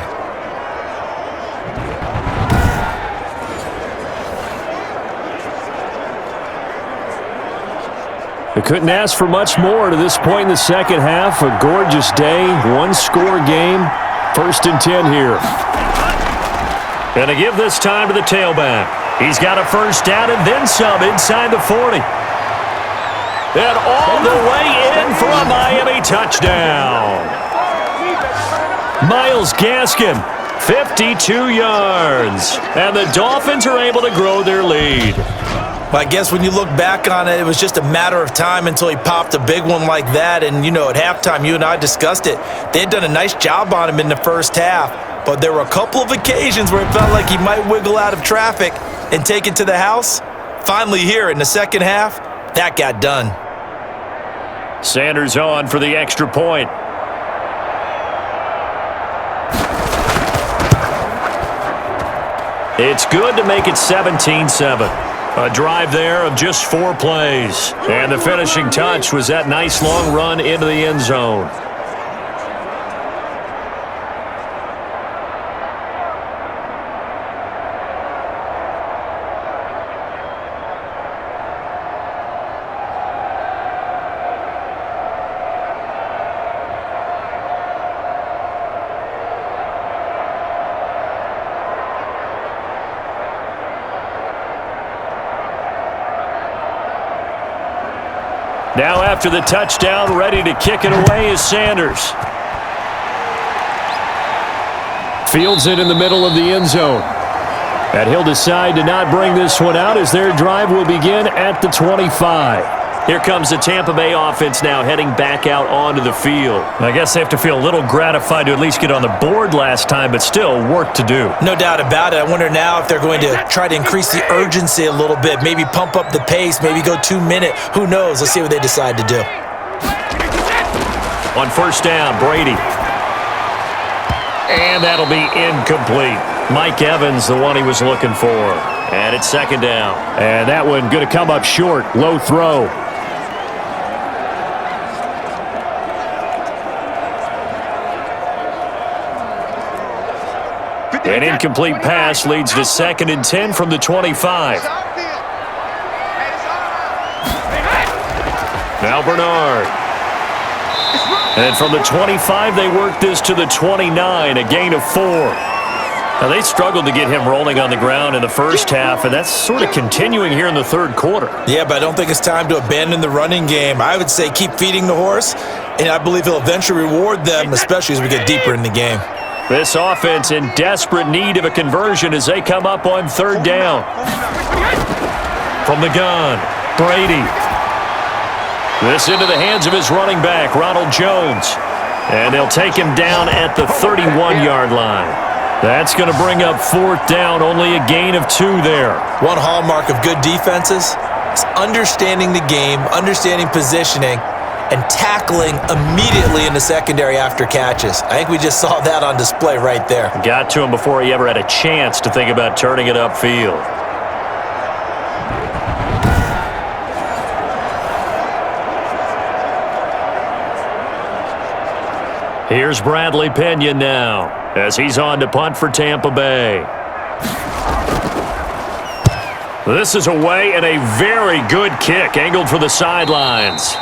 They couldn't ask for much more to this point in the second half. A gorgeous day, one-score game. 1st and 10 here. Going to give this time to the tailback. He's got a first down and then some inside the 40. And all the way in for a Miami touchdown. Myles Gaskin, 52 yards. And the Dolphins are able to grow their lead. Well, I guess when you look back on it, it was just a matter of time until he popped a big one like that. And, at halftime, you and I discussed it. They had done a nice job on him in the first half. But there were a couple of occasions where it felt like he might wiggle out of traffic and take it to the house. Finally here in the second half, that got done. Sanders on for the extra point. It's good to make it 17-7. A drive there of just 4 plays. And the finishing touch was that nice long run into the end zone. Now after the touchdown, ready to kick it away is Sanders. Fields it in the middle of the end zone. And he'll decide to not bring this one out as their drive will begin at the 25. Here comes the Tampa Bay offense now heading back out onto the field. I guess they have to feel a little gratified to at least get on the board last time, but still work to do. No doubt about it. I wonder now if they're going to try to increase the urgency a little bit, maybe pump up the pace, maybe go 2-minute. Who knows? Let's see what they decide to do. On first down, Brady. And that'll be incomplete. Mike Evans, the one he was looking for. And it's second down. And that one going to come up short. Low throw. An incomplete pass leads to 2nd and 10 from the 25. Now Bernard. And from the 25, they work this to the 29, a gain of 4. Now, they struggled to get him rolling on the ground in the first half, and that's sort of continuing here in the third quarter. Yeah, but I don't think it's time to abandon the running game. I would say keep feeding the horse, and I believe he'll eventually reward them, especially as we get deeper in the game. This offense in desperate need of a conversion as they come up on third down. From the gun, Brady. This into the hands of his running back, Ronald Jones. And they'll take him down at the 31-yard line. That's going to bring up fourth down, only a gain of 2 there. One hallmark of good defenses is understanding the game, understanding positioning, and tackling immediately in the secondary after catches. I think we just saw that on display right there. Got to him before he ever had a chance to think about turning it upfield. Here's Bradley Pinion now as he's on to punt for Tampa Bay. This is away and a very good kick angled for the sidelines.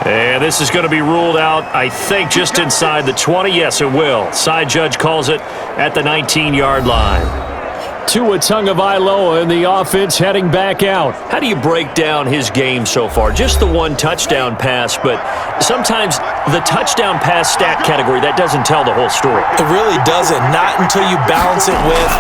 And this is going to be ruled out, I think, just inside the 20. Yes, it will. Side judge calls it at the 19-yard line. Tua Tagovailoa in the offense heading back out. How do you break down his game so far? Just the one touchdown pass, but sometimes the touchdown pass stat category, that doesn't tell the whole story. It really doesn't. Not until you balance it with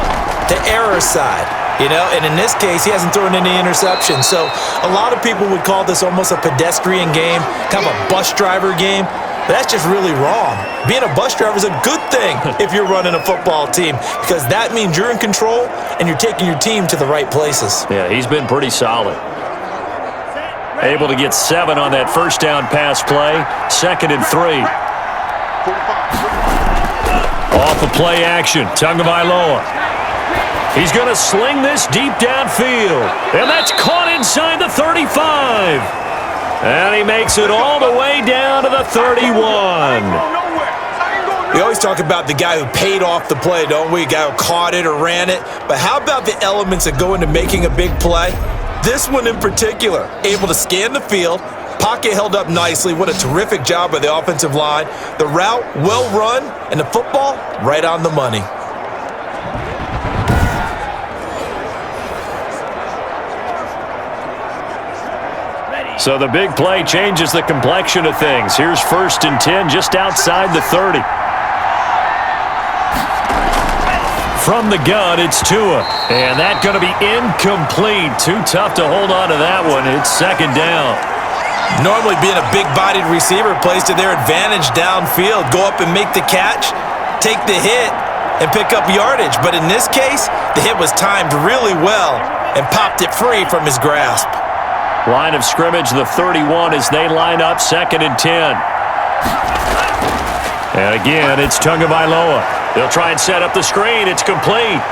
the error side. And in this case, he hasn't thrown any interceptions. So a lot of people would call this almost a pedestrian game, kind of a bus driver game. But that's just really wrong. Being a bus driver is a good thing if you're running a football team, because that means you're in control and you're taking your team to the right places. Yeah, he's been pretty solid. Able to get 7 on that first down pass play. 2nd and 3. Off of play action, Tagovailoa. He's going to sling this deep downfield. And that's caught inside the 35. And he makes it all the way down to the 31. We always talk about the guy who paid off the play, don't we? The guy who caught it or ran it. But how about the elements that go into making a big play? This one in particular, able to scan the field, Pocket held up nicely. What a terrific job by the offensive line. The route, well run, and the football, right on the money. So the big play changes the complexion of things. Here's 1st and 10 just outside the 30. From the gun, it's Tua. And that's going to be incomplete. Too tough to hold on to that one. It's 2nd down. Normally being a big-bodied receiver plays to their advantage downfield. Go up and make the catch, take the hit, and pick up yardage. But in this case, the hit was timed really well and popped it free from his grasp. Line of scrimmage, the 31 as they line up 2nd and 10. And again, it's Tagovailoa. They'll try and set up the screen. It's complete.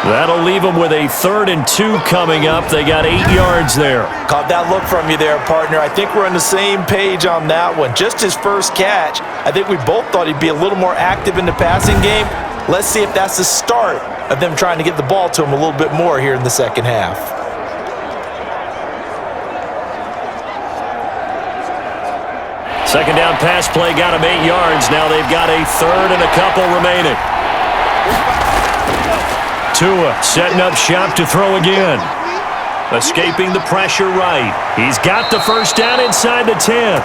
That'll leave them with a 3rd and 2 coming up. They got 8 yards there. Caught that look from you there, partner. I think we're on the same page on that one. Just his first catch. I think we both thought he'd be a little more active in the passing game. Let's see if that's the start of them trying to get the ball to him a little bit more here in the second half. Second down pass play got him 8 yards. Now they've got a 3rd and a couple remaining. Tua setting up shop to throw again. Escaping the pressure right. He's got the 1st down inside the 10.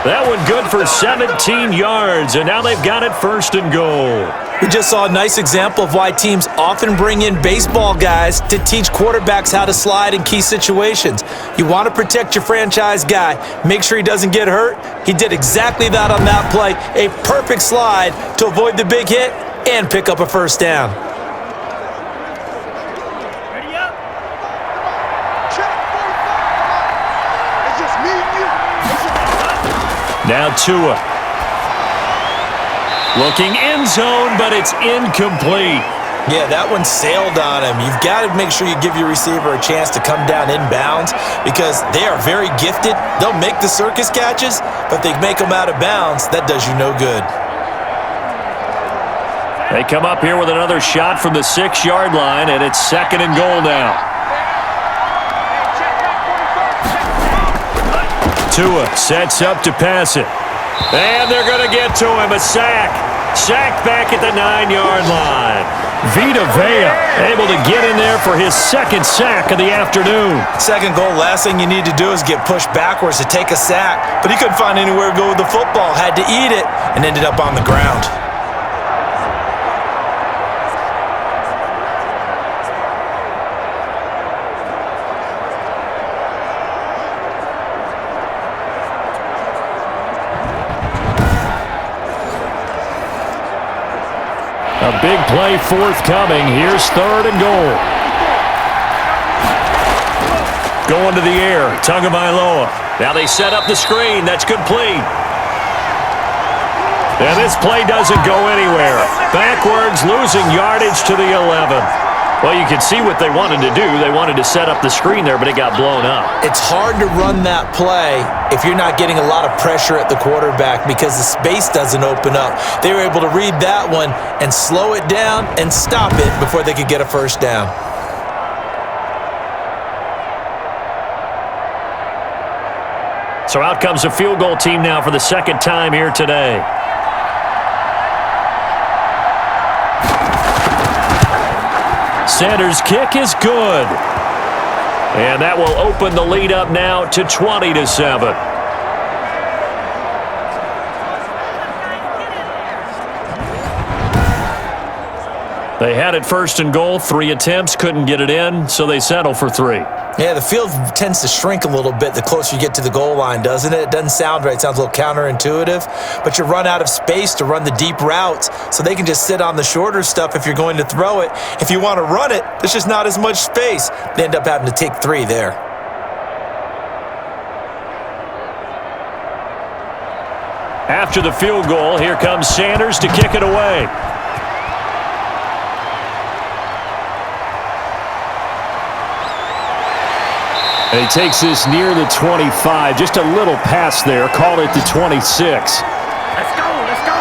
That one good for 17 yards, and now they've got it 1st and goal. We just saw a nice example of why teams often bring in baseball guys to teach quarterbacks how to slide in key situations. You want to protect your franchise guy. Make sure he doesn't get hurt. He did exactly that on that play. A perfect slide to avoid the big hit and pick up a 1st down. Ready up. Check 45. It's just me and you. Now Tua. Looking end zone, but it's incomplete. Yeah, that one sailed on him. You've got to make sure you give your receiver a chance to come down inbounds because they are very gifted. They'll make the circus catches, but they make them out of bounds. That does you no good. They come up here with another shot from the 6-yard line, and it's 2nd and goal now. Tua sets up to pass it. And they're going to get to him. A sack. Sack back at the 9-yard line. Vita Vea able to get in there for his 2nd sack of the afternoon. 2nd goal, last thing you need to do is get pushed backwards to take a sack. But he couldn't find anywhere to go with the football. Had to eat it and ended up on the ground. A big play forthcoming. Here's 3rd and goal. Going to the air. Tagovailoa. Now they set up the screen. That's complete. And this play doesn't go anywhere. Backwards, losing yardage to the 11. Well, you can see what they wanted to do. They wanted to set up the screen there, but it got blown up. It's hard to run that play if you're not getting a lot of pressure at the quarterback because the space doesn't open up. They were able to read that one and slow it down and stop it before they could get a 1st down. So out comes the field goal team now for the 2nd time here today. Sanders' kick is good. And that will open the lead up now to 20-7. They had it 1st and goal, 3 attempts, couldn't get it in, so they settle for 3. Yeah, the field tends to shrink a little bit the closer you get to the goal line, doesn't it? It doesn't sound right. It sounds a little counterintuitive. But you run out of space to run the deep routes, so they can just sit on the shorter stuff if you're going to throw it. If you want to run it, there's just not as much space. They end up having to take 3 there. After the field goal, here comes Sanders to kick it away. And he takes this near the 25. Just a little pass there. Called it the 26. Let's go, let's go.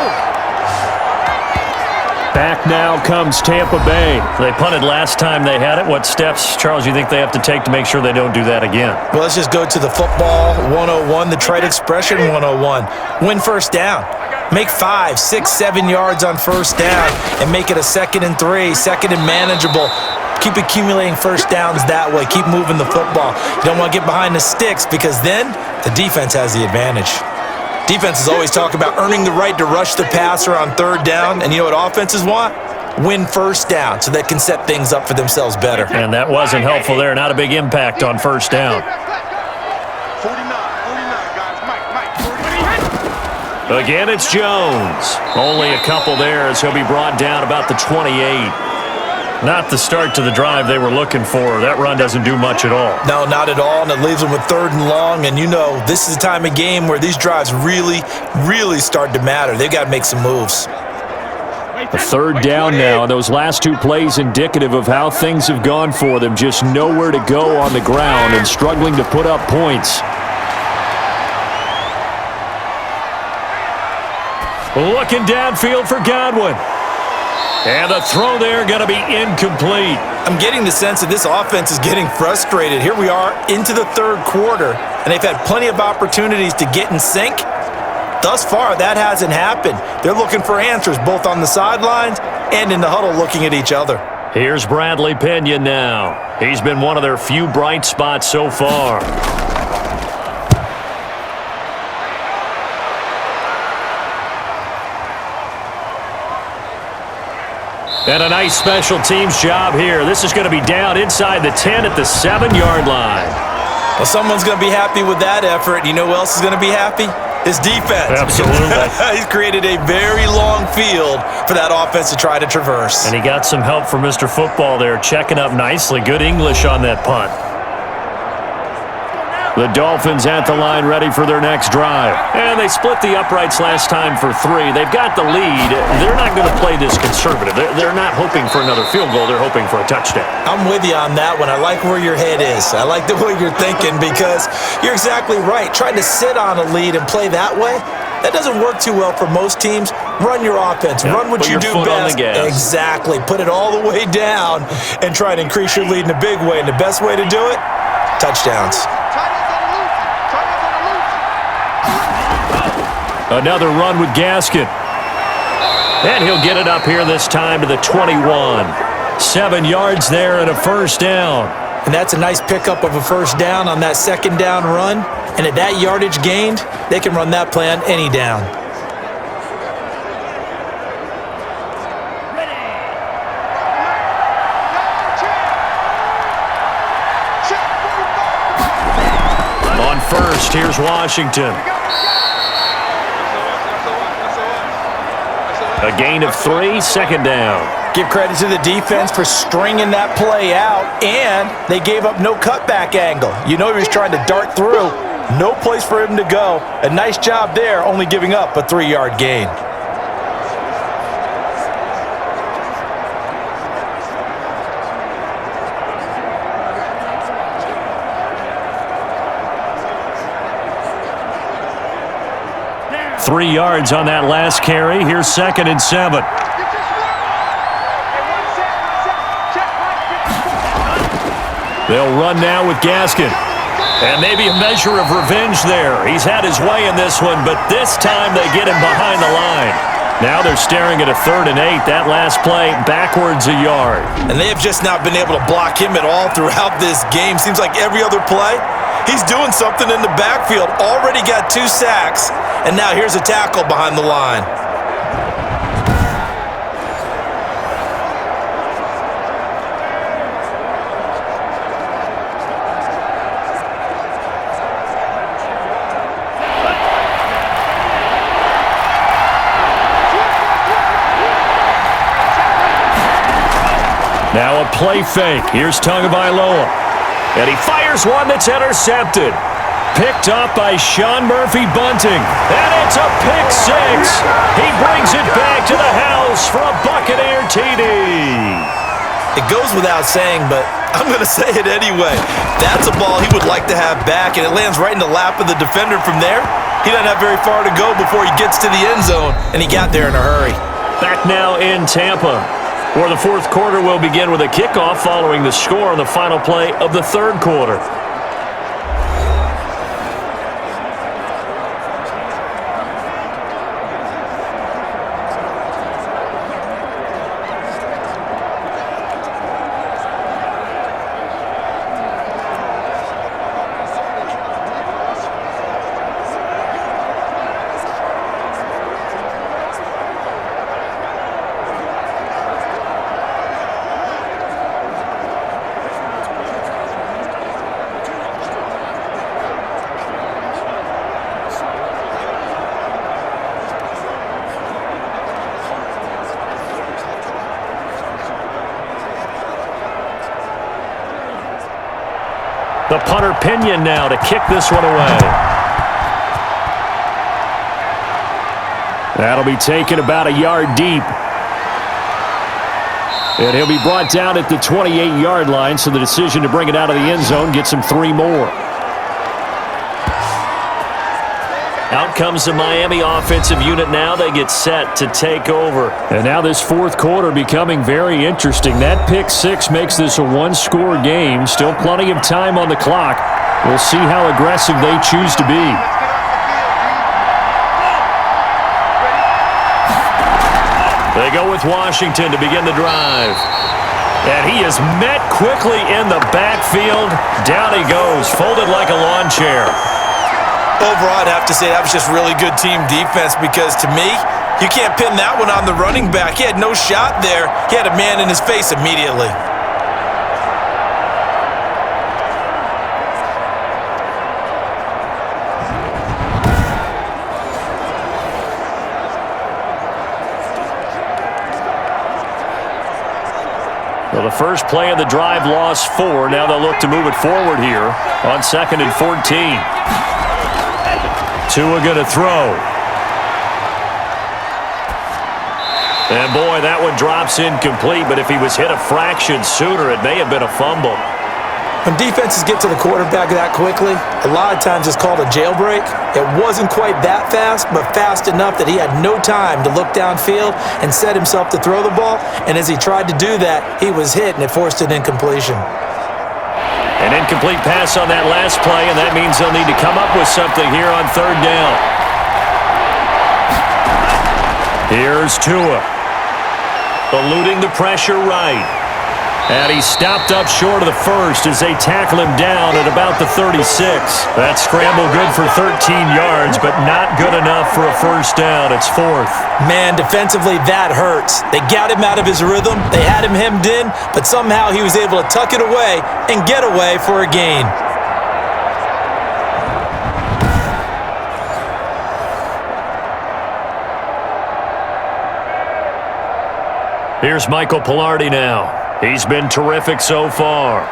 Back now comes Tampa Bay. They punted last time they had it. What steps, Charles, you think they have to take to make sure they don't do that again? Well, let's just go to the football 101, the trite expression 101. Win first down. Make 5, 6, 7 yards on first down and make it a 2nd and 3, 2nd and manageable. Keep accumulating first downs that way. Keep moving the football. You don't want to get behind the sticks because then the defense has the advantage. Defenses always talk about earning the right to rush the passer on 3rd down, and you know what offenses want? Win first down so they can set things up for themselves better. And that wasn't helpful there. Not a big impact on first down. 49, guys. Mike, 49. Again, it's Jones. Only a couple there as he'll be brought down about the 28. Not the start to the drive they were looking for. That run doesn't do much at all. No, not at all, and it leaves them with 3rd and long. And you know, this is the time of game where these drives really, really start to matter. They've got to make some moves. A 3rd down now, and those last 2 plays indicative of how things have gone for them. Just nowhere to go on the ground and struggling to put up points. Looking downfield for Godwin. And the throw there going to be incomplete. I'm getting the sense that this offense is getting frustrated. Here we are into the 3rd quarter, and they've had plenty of opportunities to get in sync. Thus far, that hasn't happened. They're looking for answers both on the sidelines and in the huddle looking at each other. Here's Bradley Pena now. He's been one of their few bright spots so far. And a nice special teams job here. This is going to be down inside the 10 at the 7-yard line. Well, someone's going to be happy with that effort. You know who else is going to be happy? His defense. Absolutely. He's created a very long field for that offense to try to traverse. And he got some help from Mr. Football there, checking up nicely. Good English on that punt. The Dolphins at the line ready for their next drive. And they split the uprights last time for 3. They've got the lead. They're not going to play this conservative. They're not hoping for another field goal. They're hoping for a touchdown. I'm with you on that one. I like where your head is. I like the way you're thinking because you're exactly right. Trying to sit on a lead and play that way, that doesn't work too well for most teams. Run your offense. Run what you do best. Exactly. Put it all the way down and try to increase your lead in a big way. And the best way to do it, touchdowns. Another run with Gaskin. And he'll get it up here this time to the 21. 7 yards there and a first down. And that's a nice pickup of a first down on that 2nd down run. And at that yardage gained, they can run that play on any down. On first, here's Washington. A gain of 3, 2nd down. Give credit to the defense for stringing that play out, and they gave up no cutback angle. You know he was trying to dart through. No place for him to go. A nice job there, only giving up a 3-yard gain. Three yards on that last carry. Here's 2nd and 7. They'll run now with Gaskin. And maybe a measure of revenge there. He's had his way in this one, but this time they get him behind the line. Now they're staring at a 3rd and 8. That last play, backwards a yard. And they have just not been able to block him at all throughout this game. Seems like every other play, he's doing something in the backfield. Already got 2 sacks, and now here's a tackle behind the line. Now a play fake. Here's Tagovailoa. And he fires one that's intercepted. Picked up by Sean Murphy-Bunting. And it's a pick 6. He brings it back to the house for a Buccaneer TD. It goes without saying, but I'm going to say it anyway. That's a ball he would like to have back, and it lands right in the lap of the defender from there. He doesn't have very far to go before he gets to the end zone, and he got there in a hurry. Back now in Tampa, where the fourth quarter will begin with a kickoff following the score on the final play of the third quarter. The punter Pinion now to kick this one away. That'll be taken about a yard deep. And he'll be brought down at the 28-yard line, so the decision to bring it out of the end zone gets him 3 more. Out comes the Miami offensive unit now. They get set to take over. And now this fourth quarter becoming very interesting. That pick six makes this a one-score game. Still plenty of time on the clock. We'll see how aggressive they choose to be. They go with Washington to begin the drive. And he is met quickly in the backfield. Down he goes, folded like a lawn chair. Overall, I'd have to say that was just really good team defense because, to me, you can't pin that one on the running back. He had no shot there. He had a man in his face immediately. Well, the first play of the drive lost 4. Now they'll look to move it forward here on 2nd and 14. Tua going to throw. And boy, that one drops incomplete, but if he was hit a fraction sooner, it may have been a fumble. When defenses get to the quarterback that quickly, a lot of times it's called a jailbreak. It wasn't quite that fast, but fast enough that he had no time to look downfield and set himself to throw the ball. And as he tried to do that, he was hit, and it forced an incompletion. An incomplete pass on that last play, and that means they'll need to come up with something here on 3rd down. Here's Tua. Eluding the pressure right. And he's stopped up short of the first as they tackle him down at about the 36. That scramble good for 13 yards, but not good enough for a first down. It's 4th. Man, defensively, that hurts. They got him out of his rhythm. They had him hemmed in, but somehow he was able to tuck it away and get away for a gain. Here's Michael Pilardi now. He's been terrific so far.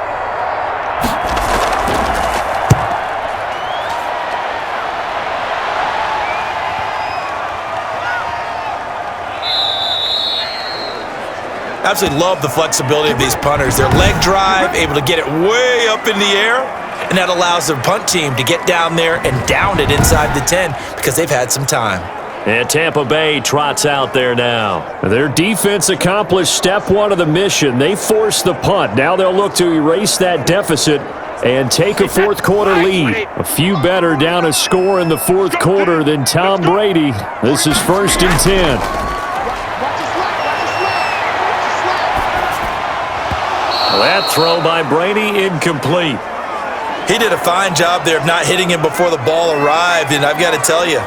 Absolutely love the flexibility of these punters. Their leg drive, able to get it way up in the air, and that allows their punt team to get down there and down it inside the 10 because they've had some time. And Tampa Bay trots out there now. Their defense accomplished step 1 of the mission. They forced the punt. Now they'll look to erase that deficit and take a fourth quarter lead. A few better down a score in the fourth quarter than Tom Brady. This is 1st and 10. That throw by Brady incomplete. He did a fine job there of not hitting him before the ball arrived, and I've got to tell you,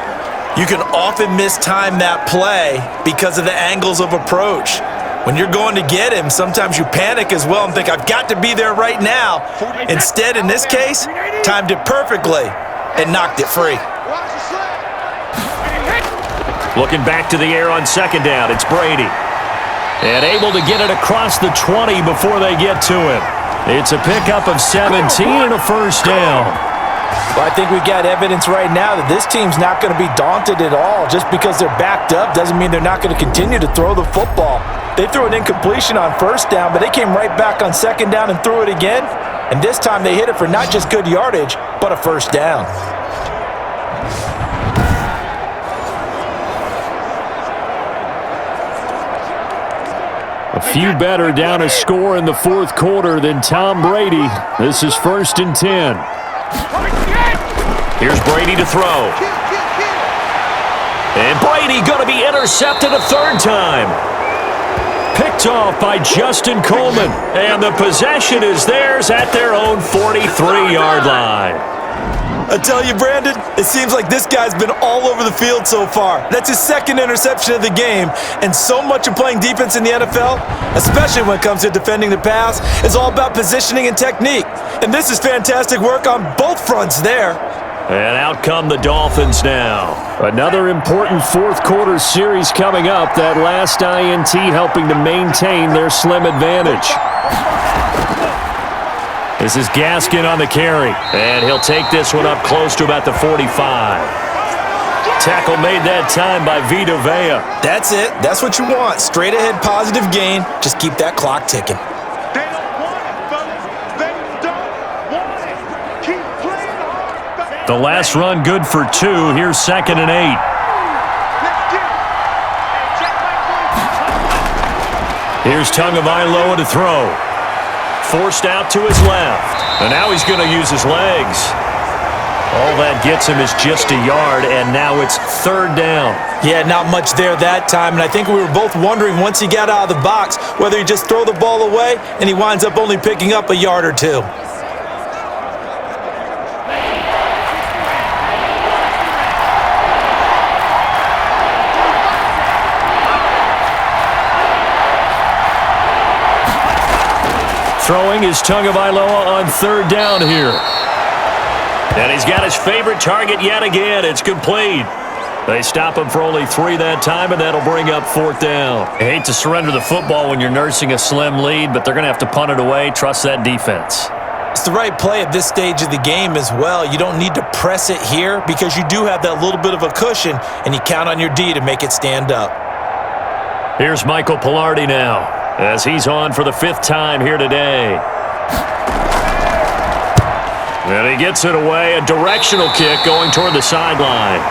you can often mistime that play because of the angles of approach. When you're going to get him, sometimes you panic as well and think, I've got to be there right now. Instead, in this case, timed it perfectly and knocked it free. Looking back to the air on 2nd down, it's Brady. And able to get it across the 20 before they get to him. It's a pickup of 17 and a first down. Well, I think we got evidence right now that this team's not going to be daunted at all. Just because they're backed up doesn't mean they're not going to continue to throw the football. They threw an incompletion on 1st down, but they came right back on 2nd down and threw it again. And this time they hit it for not just good yardage, but a first down. A few better down a score in the fourth quarter than Tom Brady. This is 1st and 10. Here's Brady to throw. And Brady going to be intercepted a third time. Picked off by Justin Coleman. And the possession is theirs at their own 43-yard line. I tell you, Brandon, it seems like this guy's been all over the field so far. That's his second interception of the game. And so much of playing defense in the NFL, especially when it comes to defending the pass, is all about positioning and technique. And this is fantastic work on both fronts there. And out come the Dolphins now. Another important fourth quarter series coming up. That last INT helping to maintain their slim advantage. This is Gaskin on the carry. And he'll take this one up close to about the 45. Tackle made that time by Vita Vea. That's it. That's what you want. Straight ahead positive gain. Just keep that clock ticking. They don't want it, fellas. They don't want it. Keep playing hard. The last run good for 2. Here's 2nd and 8. Here's Tagovailoa to throw. Forced out to his left. And now he's going to use his legs. All that gets him is just a yard, and now it's 3rd down. Yeah, not much there that time, and I think we were both wondering once he got out of the box whether he'd just throw the ball away, and he winds up only picking up a yard or 2. Throwing is Tagovailoa on 3rd down here. And he's got his favorite target yet again. It's complete. They stop him for only 3 that time, and that'll bring up 4th down. I hate to surrender the football when you're nursing a slim lead, but they're going to have to punt it away. Trust that defense. It's the right play at this stage of the game as well. You don't need to press it here because you do have that little bit of a cushion, and you count on your D to make it stand up. Here's Michael Pilardi now, as he's on for the 5th time here today. And he gets it away, a directional kick going toward the sideline.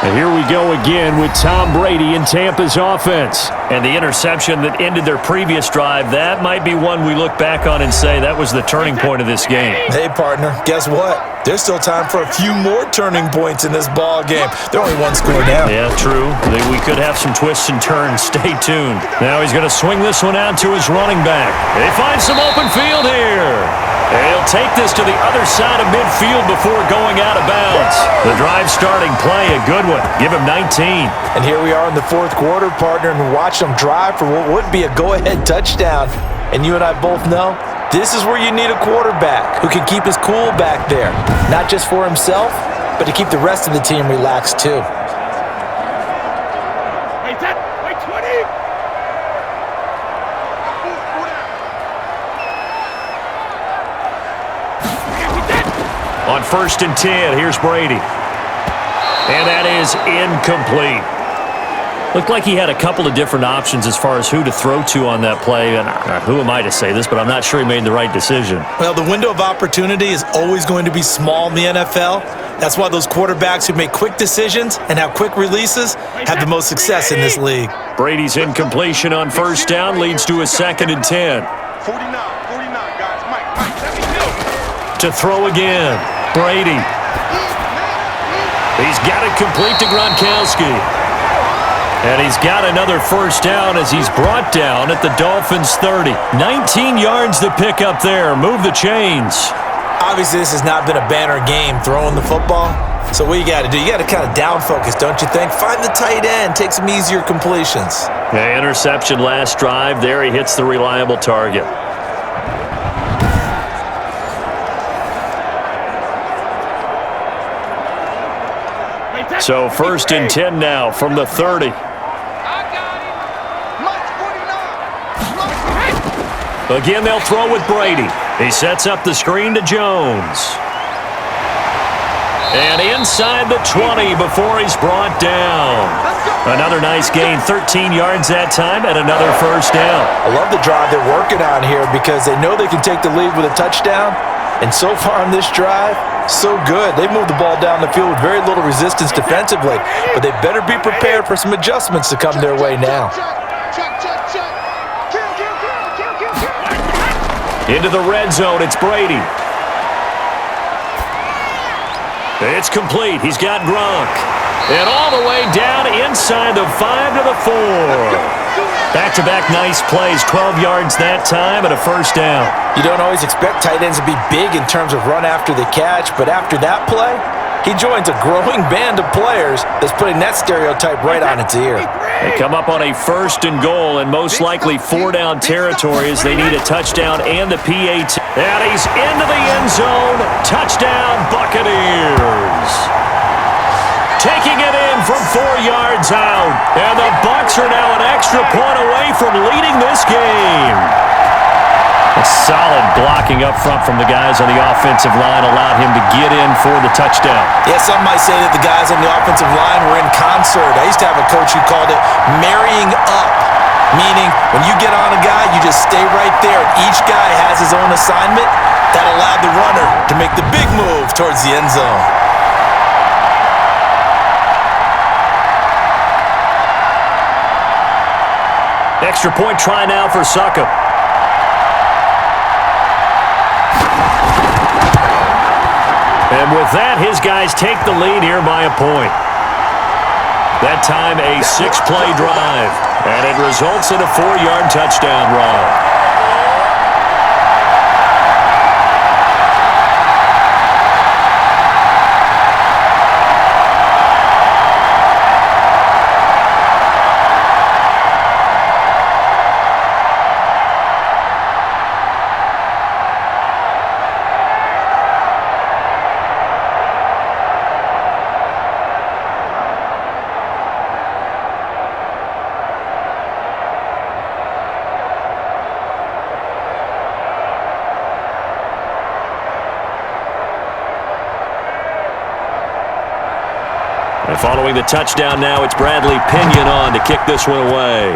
And here we go again with Tom Brady in Tampa's offense. And the interception that ended their previous drive, that might be one we look back on and say that was the turning point of this game. Hey, partner, guess what? There's still time for a few more turning points in this ball game. They're only 1 score down. Yeah, true. We could have some twists and turns. Stay tuned. Now he's going to swing this one out to his running back. They find some open field here. And he'll take this to the other side of midfield before going out of bounds. The drive starting play, a good one. Give him 19. And here we are in the 4th quarter, partner, and watch them drive for what would be a go-ahead touchdown. And you and I both know this is where you need a quarterback who can keep his cool back there. Not just for himself, but to keep the rest of the team relaxed too. Wait 20. On 1st and 10, here's Brady. And that is incomplete. Looked like he had a couple of different options as far as who to throw to on that play. And who am I to say this, but I'm not sure he made the right decision. Well, the window of opportunity is always going to be small in the NFL. That's why those quarterbacks who make quick decisions and have quick releases have the most success in this league. Brady's incompletion on 1st down leads to a 2nd and 10. 49, guys. Mike, let me know. To throw again, Brady. He's got it complete to Gronkowski. And he's got another 1st down as he's brought down at the Dolphins' 30. 19 yards to pick up there. Move the chains. Obviously, this has not been a banner game throwing the football. So what you got to do, you got to kind of down focus, don't you think? Find the tight end, take some easier completions. Yeah, interception last drive. There he hits the reliable target. So 1st and 10 now from the 30. Again, they'll throw with Brady. He sets up the screen to Jones. And inside the 20 before he's brought down. Another nice gain, 13 yards that time, and another 1st down. I love the drive they're working on here because they know they can take the lead with a touchdown. And so far on this drive, so good. They moved the ball down the field with very little resistance defensively, but they better be prepared for some adjustments to come their way now. Into the red zone, it's Brady. It's complete. He's got Gronk. And all the way down inside the 5 to the 4. Back-to-back nice plays, 12 yards that time and a first down. You don't always expect tight ends to be big in terms of run after the catch, but after that play, he joins a growing band of players that's putting that stereotype right on its ear. They come up on a 1st and goal and most likely 4-down territory as they need a touchdown and the PAT. And he's into the end zone. Touchdown, Buccaneers. Taking it in from 4 yards out. And the Bucs are now an extra point away from leading this game. A solid blocking up front from the guys on the offensive line allowed him to get in for the touchdown. Yeah, some might say that the guys on the offensive line were in concert. I used to have a coach who called it marrying up, meaning when you get on a guy, you just stay right there. Each guy has his own assignment. That allowed the runner to make the big move towards the end zone. Extra point try now for Succop. And with that, his guys take the lead here by a point. That time a 6-play drive, and it results in a 4-yard touchdown run. And following the touchdown now, it's Bradley Pinion on to kick this one away.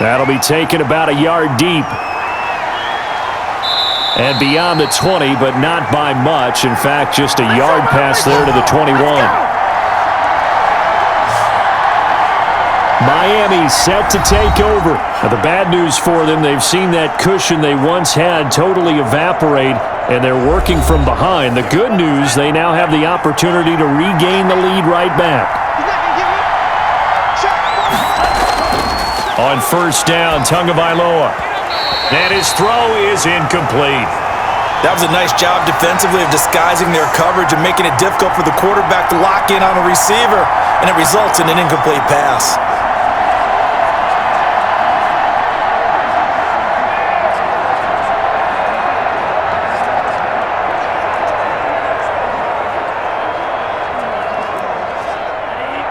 That'll be taken about a yard deep. And beyond the 20, but not by much. In fact, just a yard pass there to the 21. Miami set to take over. Now, the bad news for them, they've seen that cushion they once had totally evaporate, and they're working from behind. The good news, they now have the opportunity to regain the lead right back. On first down, Tagovailoa. And his throw is incomplete. That was a nice job defensively of disguising their coverage and making it difficult for the quarterback to lock in on a receiver, and it results in an incomplete pass.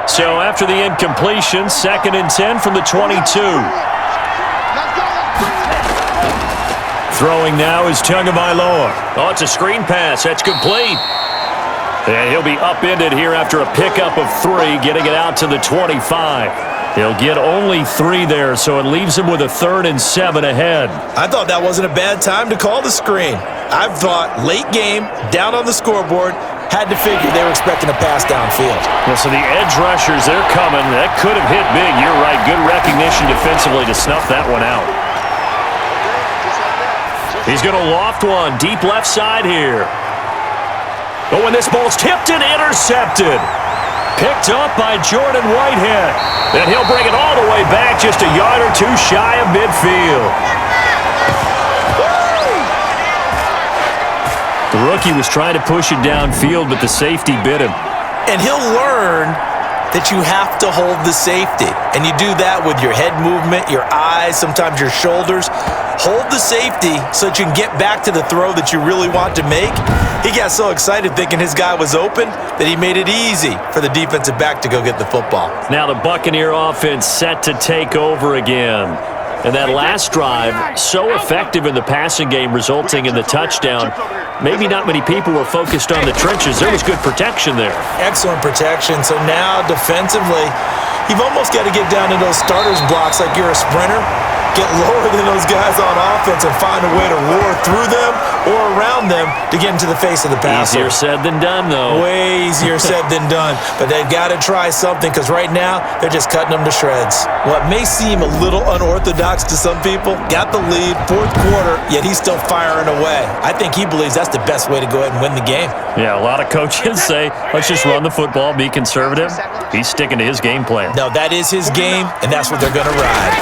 So after the incompletion, 2nd and 10 from the 22. Throwing now is Tagovailoa. Oh, it's a screen pass. That's complete. And he'll be upended here after a pickup of 3, getting it out to the 25. He'll get only 3 there, so it leaves him with a 3rd and 7 ahead. I thought that wasn't a bad time to call the screen. I've thought late game, down on the scoreboard, had to figure they were expecting a pass downfield. Well, so the edge rushers, they're coming. That could have hit big. You're right. Good recognition defensively to snuff that one out. He's going to loft one deep left side here. Oh, and this ball's tipped and intercepted. Picked up by Jordan Whitehead. And he'll bring it all the way back just a yard or 2 shy of midfield. The rookie was trying to push it downfield, but the safety bit him. And he'll learn that you have to hold the safety. And you do that with your head movement, your eyes, sometimes your shoulders. Hold the safety so that you can get back to the throw that you really want to make. He got so excited thinking his guy was open that he made it easy for the defensive back to go get the football. Now the Buccaneer offense set to take over again. And that last drive, so effective in the passing game, resulting in the touchdown. Maybe not many people were focused on the trenches. There was good protection there. Excellent protection. So now defensively, you've almost got to get down to those starters blocks like you're a sprinter. get lower than those guys on offense and find a way to roar through them or around them to get into the face of the passer. Easier said than done, though. Way easier said than done. But they've got to try something because right now they're just cutting them to shreds. What may seem a little unorthodox to some people, got the lead, fourth quarter, yet he's still firing away. I think he believes that's the best way to go ahead and win the game. Yeah, a lot of coaches say, let's just run the football, be conservative. He's sticking to his game plan. No, that is his game, and that's what they're going to ride.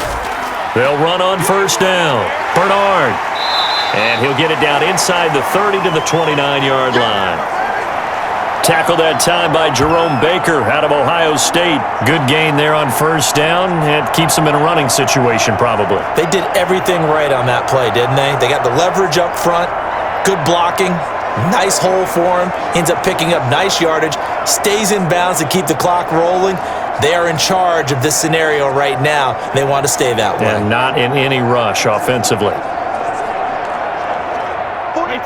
They'll run on first down. Bernard. And he'll get it down inside the 30 to the 29-yard line. Tackled that time by Jerome Baker out of Ohio State. Good gain there on first down. It keeps them in a running situation probably. They did everything right on that play, didn't they? They got the leverage up front, good blocking, nice hole for him. Ends up picking up nice yardage, stays in bounds to keep the clock rolling. They are in charge of this scenario right now. They want to stay that way. And not in any rush offensively.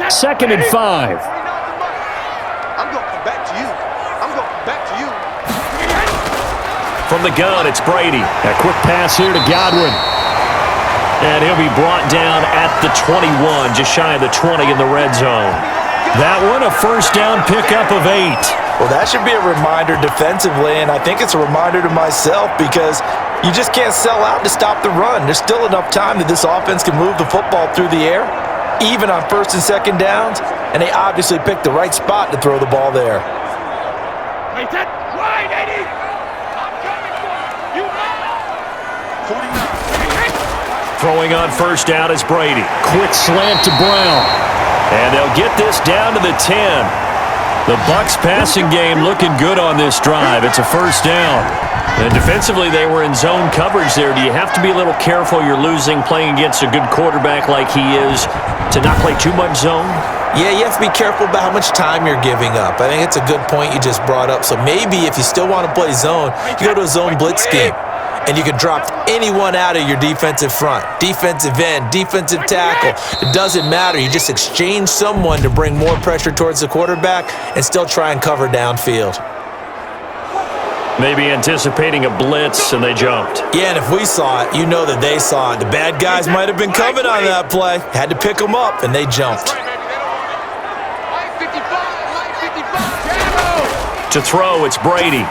2nd and 5. I'm going to come back to you. I'm going to come back to you. From the gun, it's Brady. A quick pass here to Godwin. And he'll be brought down at the 21, just shy of the 20 in the red zone. That one, a first down pickup of 8. Well, that should be a reminder defensively, and I think it's a reminder to myself because you just can't sell out to stop the run. There's still enough time that this offense can move the football through the air, even on first and second downs, and they obviously picked the right spot to throw the ball there. Wait, that right, Eddie. I'm coming for you. 49. Throwing on first down is Brady. Quick slant to Brown. And they'll get this down to the 10. The Bucs passing game looking good on this drive. It's a first down. And defensively, they were in zone coverage there. Do you have to be a little careful you're losing playing against a good quarterback like he is to not play too much zone? Yeah, you have to be careful about how much time you're giving up. I think it's a good point you just brought up. So maybe if you still want to play zone, you go to a zone blitz scheme. And you can drop anyone out of your defensive front, defensive end, defensive tackle. It doesn't matter. You just exchange someone to bring more pressure towards the quarterback and still try and cover downfield. Maybe anticipating a blitz, and they jumped. Yeah, and if we saw it, you know that they saw it. The bad guys might have been coming on that play. Had to pick them up, and they jumped. To throw, it's Brady.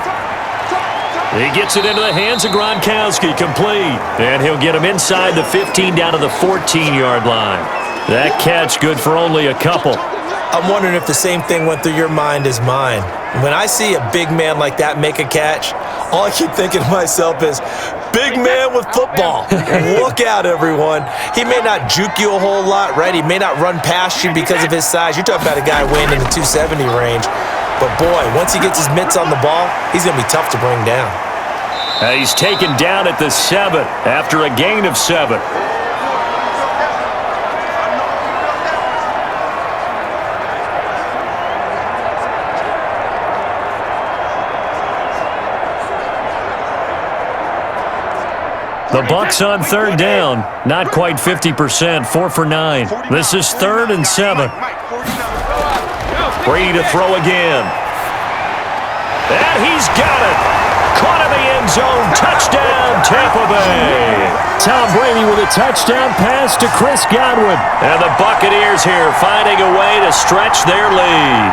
He gets it into the hands of Gronkowski, complete. And he'll get him inside the 15 down to the 14-yard line. That catch good for only a couple. I'm wondering if the same thing went through your mind as mine. When I see a big man like that make a catch, all I keep thinking to myself is, big man with football. Look out, everyone. He may not juke you a whole lot, right? He may not run past you because of his size. You're talking about a guy weighing in the 270 range. But boy, once he gets his mitts on the ball, he's going to be tough to bring down. He's taken down at the 7 after a gain of 7. The Bucs on third down, not quite 50%, 4 for 9. This is 3rd and 7. Brady to throw again. And he's got it. Caught in the end zone. Touchdown, Tampa Bay. Tom Brady with a touchdown pass to Chris Godwin. And the Buccaneers here finding a way to stretch their lead.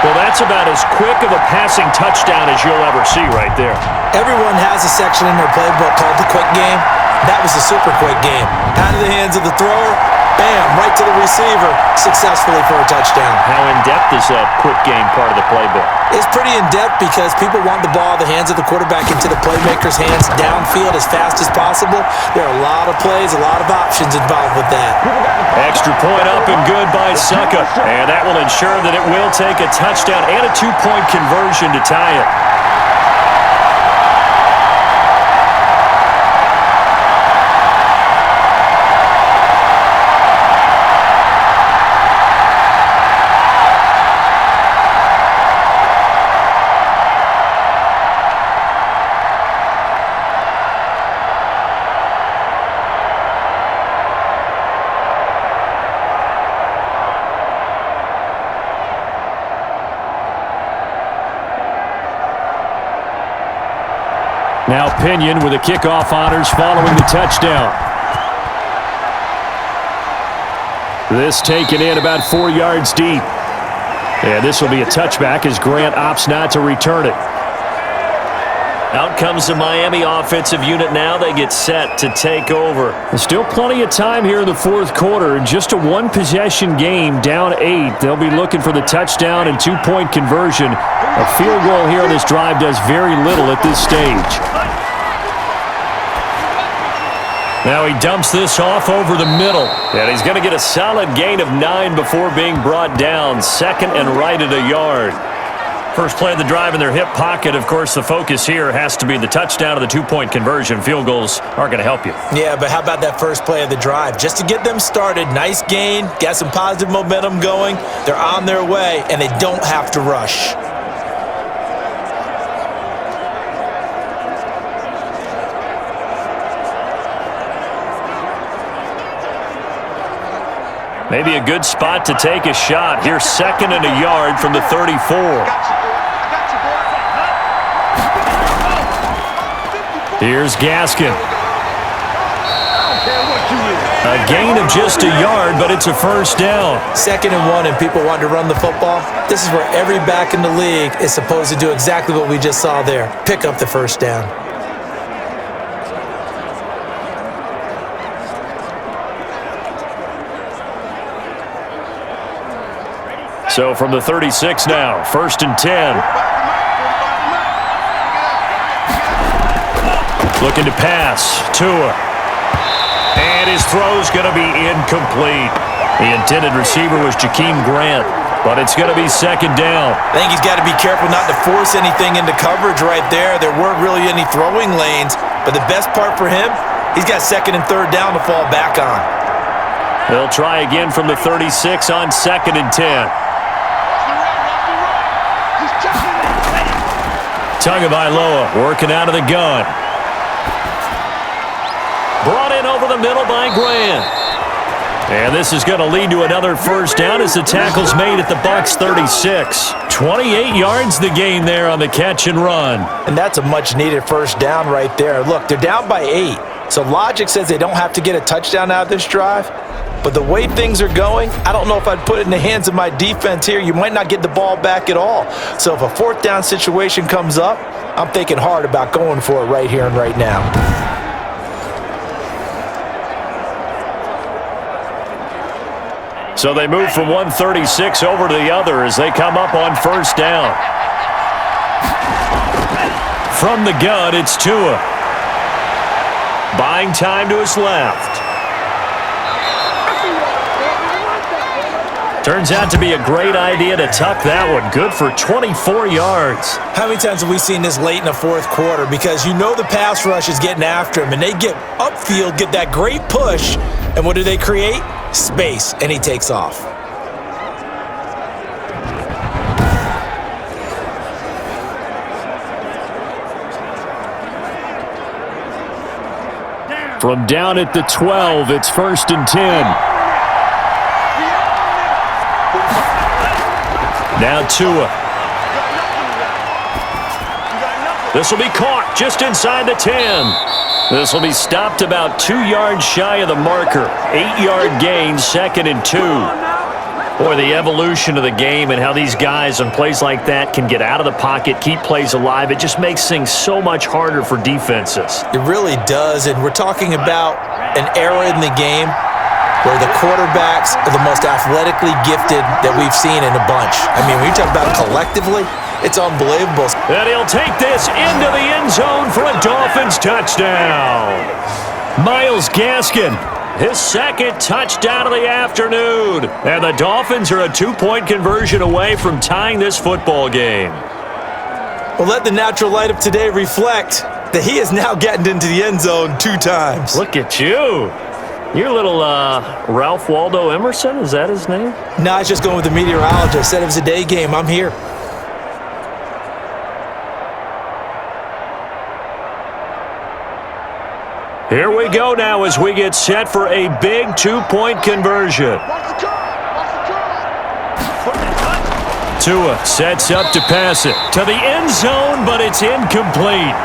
Well, that's about as quick of a passing touchdown as you'll ever see right there. Everyone has a section in their playbook called the quick game. That was a super quick game. Out of the hands of the thrower, bam, right to the receiver, successfully for a touchdown. How in-depth is that quick game part of the playbook? It's pretty in-depth because people want the ball in the hands of the quarterback into the playmaker's hands downfield as fast as possible. There are a lot of plays, a lot of options involved with that. Extra point up and good by Succa. And that will ensure that it will take a touchdown and a 2-point conversion to tie it. Now Pinion with the kickoff honors following the touchdown. This taken in about 4 yards deep. And this will be a touchback as Grant opts not to return it. Out comes the Miami offensive unit now. They get set to take over. There's still plenty of time here in the fourth quarter. Just a one-possession game, down 8. They'll be looking for the touchdown and two-point conversion. A field goal here on this drive does very little at this stage. Now he dumps this off over the middle. And he's going to get a solid gain of 9 before being brought down. Second and right at a yard. First play of the drive in their hip pocket. Of course, the focus here has to be the touchdown of the two-point conversion. Field goals aren't going to help you. Yeah, but how about that first play of the drive? Just to get them started, nice gain, got some positive momentum going. They're on their way, and they don't have to rush. Maybe a good spot to take a shot. Here's second and a yard from the 34. Here's Gaskin. A gain of just a yard, but it's a first down. 2nd and 1, and people want to run the football. This is where every back in the league is supposed to do exactly what we just saw there. Pick up the first down. So from the 36 now, 1st and 10. Looking to pass. Tua. And his throw's going to be incomplete. The intended receiver was Jakeem Grant, but it's going to be 2nd down. I think he's got to be careful not to force anything into coverage right there. There weren't really any throwing lanes, but the best part for him, he's got 2nd and 3rd down to fall back on. They'll try again from the 36 on 2nd and 10. Tagovailoa working out of the gun. Brought in over the middle by Grant. And this is going to lead to another first down as the tackle's made at the Bucs 36. 28 yards the gain there on the catch and run. And that's a much-needed first down right there. Look, they're down by 8. So logic says they don't have to get a touchdown out of this drive. But the way things are going, I don't know if I'd put it in the hands of my defense here. You might not get the ball back at all. So if a 4th down situation comes up, I'm thinking hard about going for it right here and right now. So they move from 136 over to the other as they come up on first down. From the gun, it's Tua. Buying time to his left. Turns out to be a great idea to tuck that one. Good for 24 yards. How many times have we seen this late in the fourth quarter? Because you know the pass rush is getting after him, and they get upfield, get that great push, and what do they create? Space, and he takes off. From down at the 12, it's 1st and 10. Now Tua. This will be caught just inside the 10. This will be stopped about 2 yards shy of the marker. 8-yard gain, 2nd and 2. Boy, the evolution of the game and how these guys on plays like that can get out of the pocket, keep plays alive, it just makes things so much harder for defenses. It really does, and we're talking about an era in the game where the quarterbacks are the most athletically gifted that we've seen in a bunch. I mean, when you talk about collectively, it's unbelievable. And he'll take this into the end zone for a Dolphins touchdown. Myles Gaskin, his 2nd touchdown of the afternoon. And the Dolphins are a 2-point conversion away from tying this football game. Well, let the natural light of today reflect that he has now gotten into the end zone 2 times. Look at you. You're a little Ralph Waldo Emerson, is that his name? No, I was just going with the meteorologist. Said it was a day game. I'm here. Here we go now as we get set for a big 2-point conversion. Tua sets up to pass it to the end zone, but it's incomplete.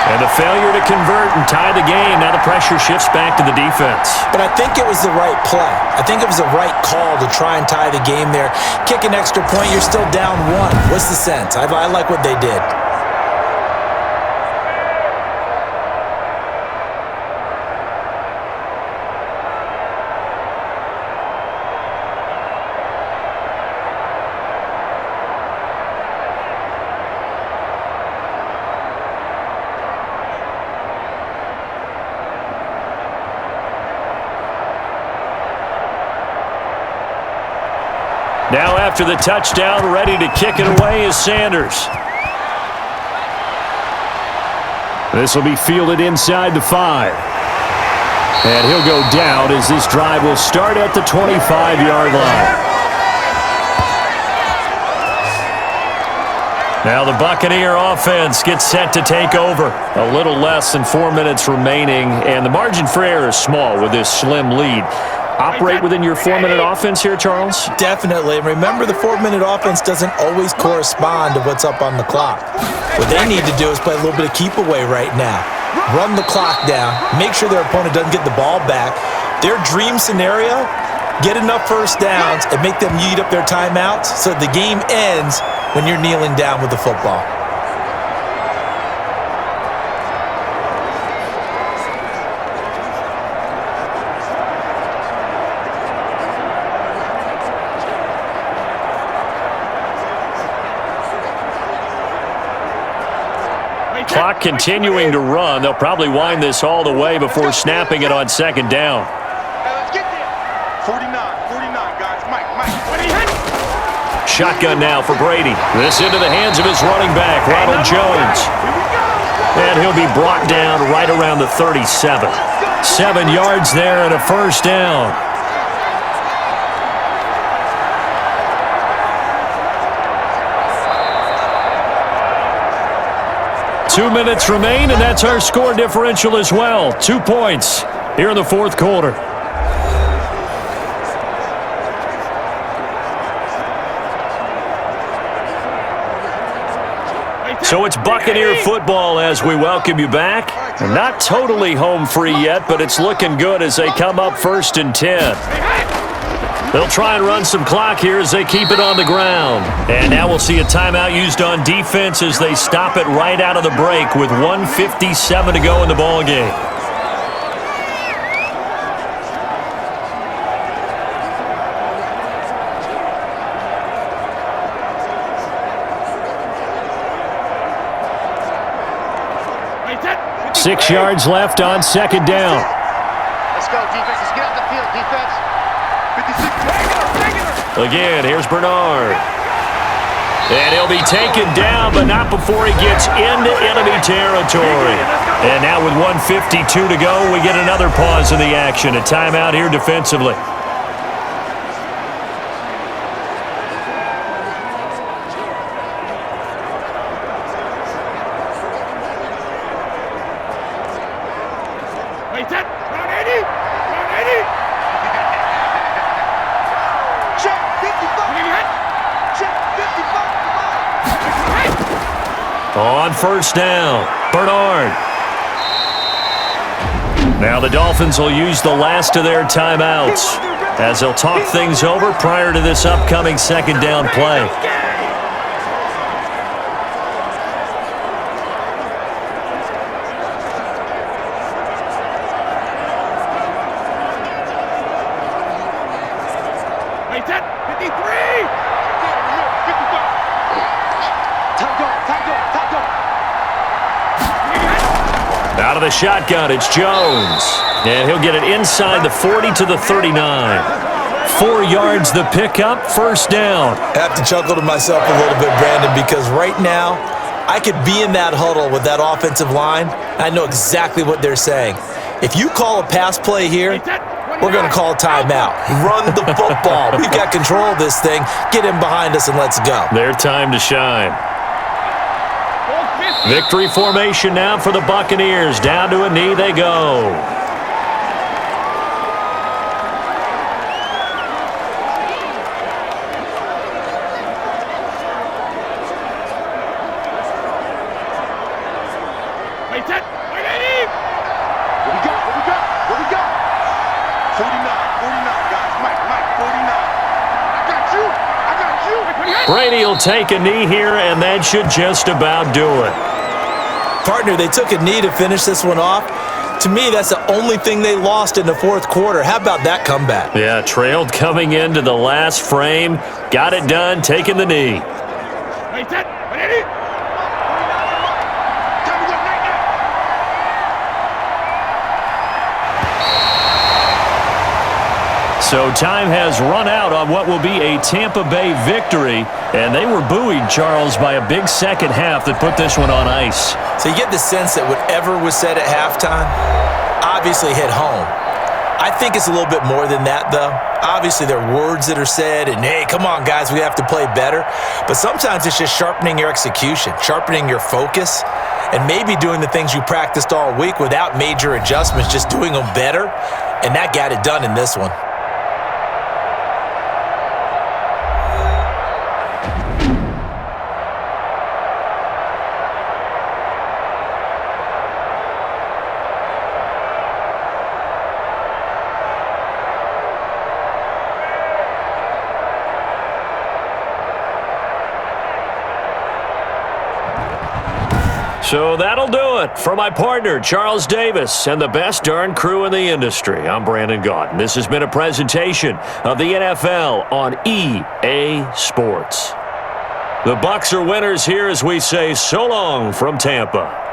And the failure to convert and tie the game. Now the pressure shifts back to the defense. But I think it was the right play. I think it was the right call to try and tie the game there. Kick an extra point, you're still down 1. What's the sense? I like what they did. Now after the touchdown, ready to kick it away is Sanders. This will be fielded inside the 5. And he'll go down as this drive will start at the 25-yard line. Now the Buccaneer offense gets set to take over. A little less than 4 minutes remaining, and the margin for error is small with this slim lead. Operate within your 4-minute offense here, Charles? Definitely. And remember, the 4-minute offense doesn't always correspond to what's up on the clock. What they need to do is play a little bit of keep away right now. Run the clock down. Make sure their opponent doesn't get the ball back. Their dream scenario, get enough first downs and make them eat up their timeouts so the game ends when you're kneeling down with the football. Clock continuing to run. They'll probably wind this all the way before snapping it on second down. Hey, let's get there. 49, guys. Mike. Shotgun now for Brady. This into the hands of his running back, Ronald Jones. And he'll be brought down right around the 37. 7 yards there and a first down. Two minutes remain, and that's our score differential as well. 2 points here in the fourth quarter. So it's Buccaneer football as we welcome you back. Not totally home free yet, but it's looking good as they come up 1st and 10. They'll try and run some clock here as they keep it on the ground. And now we'll see a timeout used on defense as they stop it right out of the break with 1:57 to go in the ballgame. Hey, 6 yards left on second down. let's go, defense. Let's get out the field, defense. 56. Regular. Again, here's Bernard. And he'll be taken down, but not before he gets into enemy territory. And now with 1:52 to go, we get another pause in the action. A timeout here defensively. Wait, that. Round 80. Check 55. Check 55. On first down, Bernard. Now the Dolphins will use the last of their timeouts as they'll talk things over prior to this upcoming second down play. Wait, that. 53. Time go. Out of the shotgun, it's Jones. And he'll get it inside the 40 to the 39. 4 yards the pickup, first down. I have to chuckle to myself a little bit, Brandon, because right now I could be in that huddle with that offensive line. I know exactly what they're saying. If you call a pass play here, we're going to call a timeout. Run the football. We've got control of this thing. Get in behind us and let's go. Their time to shine. Victory formation now for the Buccaneers. Down to a knee they go. Wait, that. Brady will take a knee here, and that should just about do it. Partner, they took a knee to finish this one off. To me, that's the only thing they lost in the fourth quarter. How about that comeback? Yeah, trailed coming into the last frame. Got it done, taking the knee. So time has run out on what will be a Tampa Bay victory, and they were buoyed, Charles, by a big second half that put this one on ice. So you get the sense that whatever was said at halftime obviously hit home. I think it's a little bit more than that, though. Obviously, there are words that are said, and hey, come on, guys, we have to play better. But sometimes it's just sharpening your execution, sharpening your focus, and maybe doing the things you practiced all week without major adjustments, just doing them better, and that got it done in this one. So that'll do it for my partner, Charles Davis, and the best darn crew in the industry. I'm Brandon Gaudin. This has been a presentation of the NFL on EA Sports. The BUCS are winners here as we say so long from Tampa.